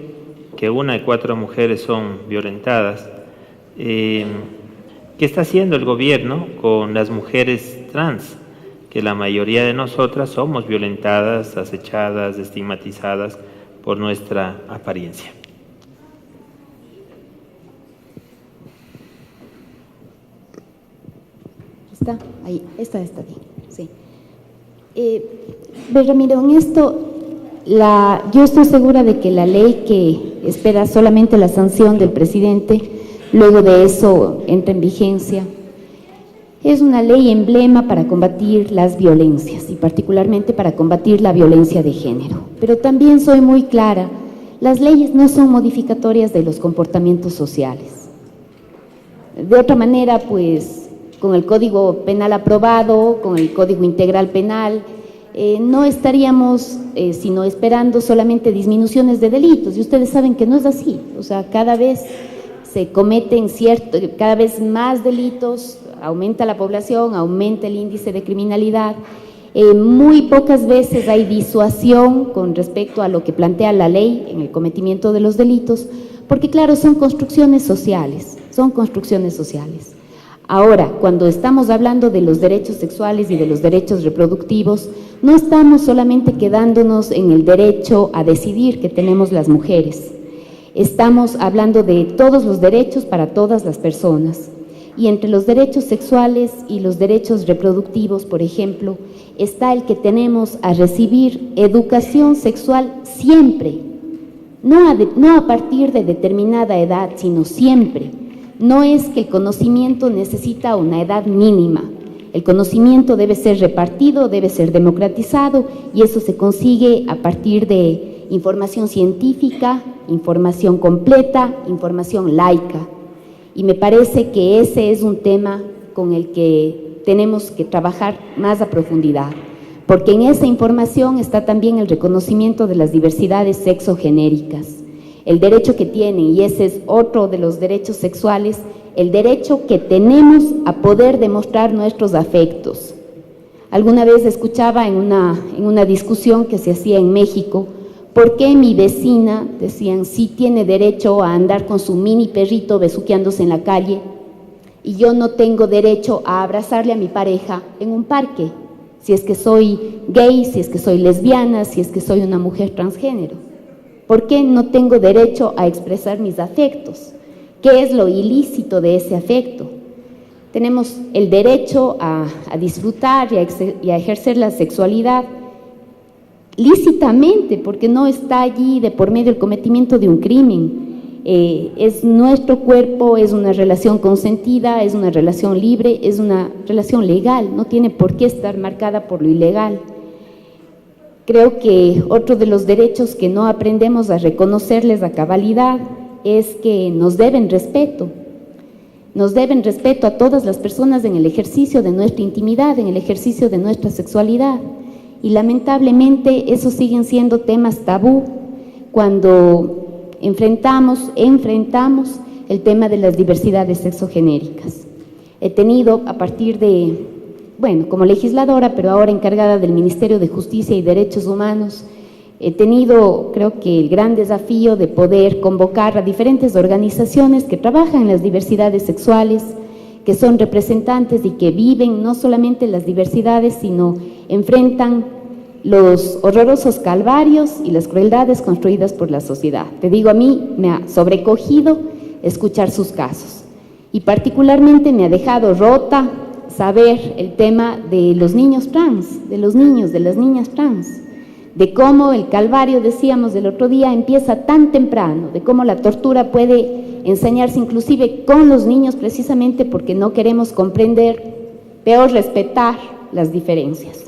que 1 de 4 mujeres son violentadas, ¿qué está haciendo el gobierno con las mujeres trans? Que la mayoría de nosotras somos violentadas, acechadas, estigmatizadas por nuestra apariencia. ¿Está? Ahí, está bien, sí. Ramiro, en esto, yo estoy segura de que la ley que espera solamente la sanción del presidente, luego de eso entra en vigencia, es una ley emblema para combatir las violencias y particularmente para combatir la violencia de género. Pero también soy muy clara, las leyes no son modificatorias de los comportamientos sociales. De otra manera, pues, con el Código Penal aprobado, con el Código Integral Penal, no estaríamos sino esperando solamente disminuciones de delitos, y ustedes saben que no es así. O sea, cada vez se cometen cada vez más delitos, aumenta la población, aumenta el índice de criminalidad, muy pocas veces hay disuasión con respecto a lo que plantea la ley en el cometimiento de los delitos, porque claro, son construcciones sociales. Ahora, cuando estamos hablando de los derechos sexuales y de los derechos reproductivos, no estamos solamente quedándonos en el derecho a decidir que tenemos las mujeres. Estamos hablando de todos los derechos para todas las personas. Y entre los derechos sexuales y los derechos reproductivos, por ejemplo, está el que tenemos a recibir educación sexual siempre, no a partir de determinada edad, sino siempre. No es que el conocimiento necesita una edad mínima. El conocimiento debe ser repartido, debe ser democratizado, y eso se consigue a partir de información científica, información completa, información laica. Y me parece que ese es un tema con el que tenemos que trabajar más a profundidad, porque en esa información está también el reconocimiento de las diversidades sexogenéricas, el derecho que tienen, y ese es otro de los derechos sexuales, el derecho que tenemos a poder demostrar nuestros afectos. Alguna vez escuchaba en una discusión que se hacía en México, ¿por qué mi vecina, decían, sí tiene derecho a andar con su mini perrito besuqueándose en la calle y yo no tengo derecho a abrazarle a mi pareja en un parque? Si es que soy gay, si es que soy lesbiana, si es que soy una mujer transgénero. ¿Por qué no tengo derecho a expresar mis afectos? ¿Qué es lo ilícito de ese afecto? Tenemos el derecho a disfrutar y a ejercer la sexualidad lícitamente, porque no está allí de por medio el cometimiento de un crimen. Es nuestro cuerpo, es una relación consentida, es una relación libre, es una relación legal, no tiene por qué estar marcada por lo ilegal. Creo que otro de los derechos que no aprendemos a reconocerles a cabalidad es que nos deben respeto a todas las personas en el ejercicio de nuestra intimidad, en el ejercicio de nuestra sexualidad. Y lamentablemente esos siguen siendo temas tabú cuando enfrentamos el tema de las diversidades sexogenéricas. He tenido a partir de, como legisladora, pero ahora encargada del Ministerio de Justicia y Derechos Humanos, he tenido, creo que, el gran desafío de poder convocar a diferentes organizaciones que trabajan en las diversidades sexuales, que son representantes y que viven no solamente las diversidades, sino enfrentan los horrorosos calvarios y las crueldades construidas por la sociedad. Te digo, a mí me ha sobrecogido escuchar sus casos y particularmente me ha dejado rota saber el tema de los niños trans, de los niños, de las niñas trans, de cómo el calvario, decíamos el otro día, empieza tan temprano, de cómo la tortura puede enseñarse inclusive con los niños precisamente porque no queremos comprender, peor respetar las diferencias.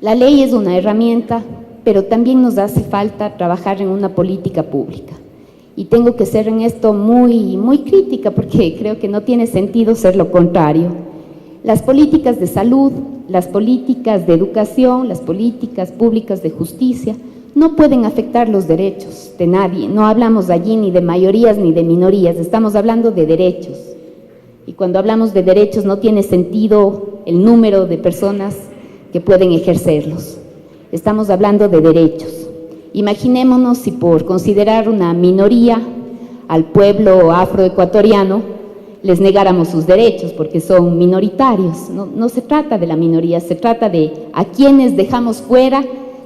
La ley es una herramienta, pero también nos hace falta trabajar en una política pública. Y tengo que ser en esto muy crítica porque creo que no tiene sentido ser lo contrario. Las políticas de salud, las políticas de educación, las políticas públicas de justicia no pueden afectar los derechos de nadie. No hablamos allí ni de mayorías ni de minorías, estamos hablando de derechos. Y cuando hablamos de derechos no tiene sentido el número de personas que pueden ejercerlos. Estamos hablando de derechos. Imaginémonos si por considerar una minoría al pueblo afroecuatoriano les negáramos sus derechos porque son minoritarios. No se trata de la minoría, se trata de a quienes dejamos fuera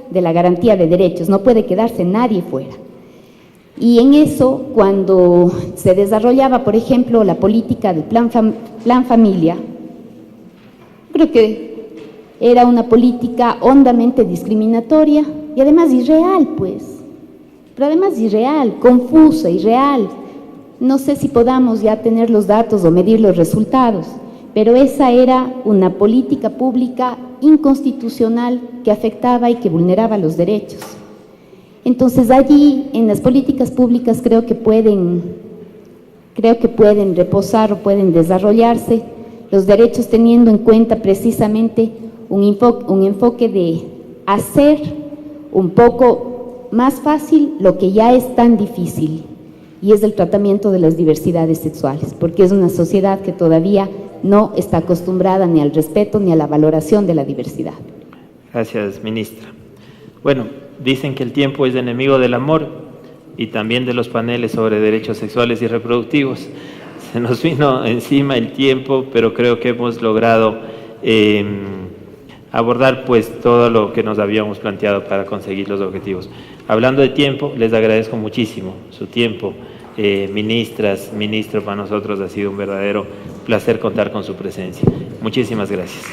de la garantía de derechos. No puede quedarse nadie fuera. Y en eso, cuando se desarrollaba, por ejemplo, la política del Plan Familia, creo que era una política hondamente discriminatoria y además irreal, pero además irreal, confusa, irreal. No sé si podamos ya tener los datos o medir los resultados, pero esa era una política pública inconstitucional que afectaba y que vulneraba los derechos. Entonces allí, en las políticas públicas, creo que pueden reposar o pueden desarrollarse los derechos teniendo en cuenta precisamente un enfoque de hacer un poco más fácil lo que ya es tan difícil, y es el tratamiento de las diversidades sexuales, porque es una sociedad que todavía no está acostumbrada ni al respeto ni a la valoración de la diversidad. Gracias, ministra. Bueno, dicen que el tiempo es enemigo del amor y también de los paneles sobre derechos sexuales y reproductivos. Se nos vino encima el tiempo, pero creo que hemos logrado abordar todo lo que nos habíamos planteado para conseguir los objetivos. Hablando de tiempo, les agradezco muchísimo su tiempo ministras, ministro, para nosotros ha sido un verdadero placer contar con su presencia. Muchísimas gracias.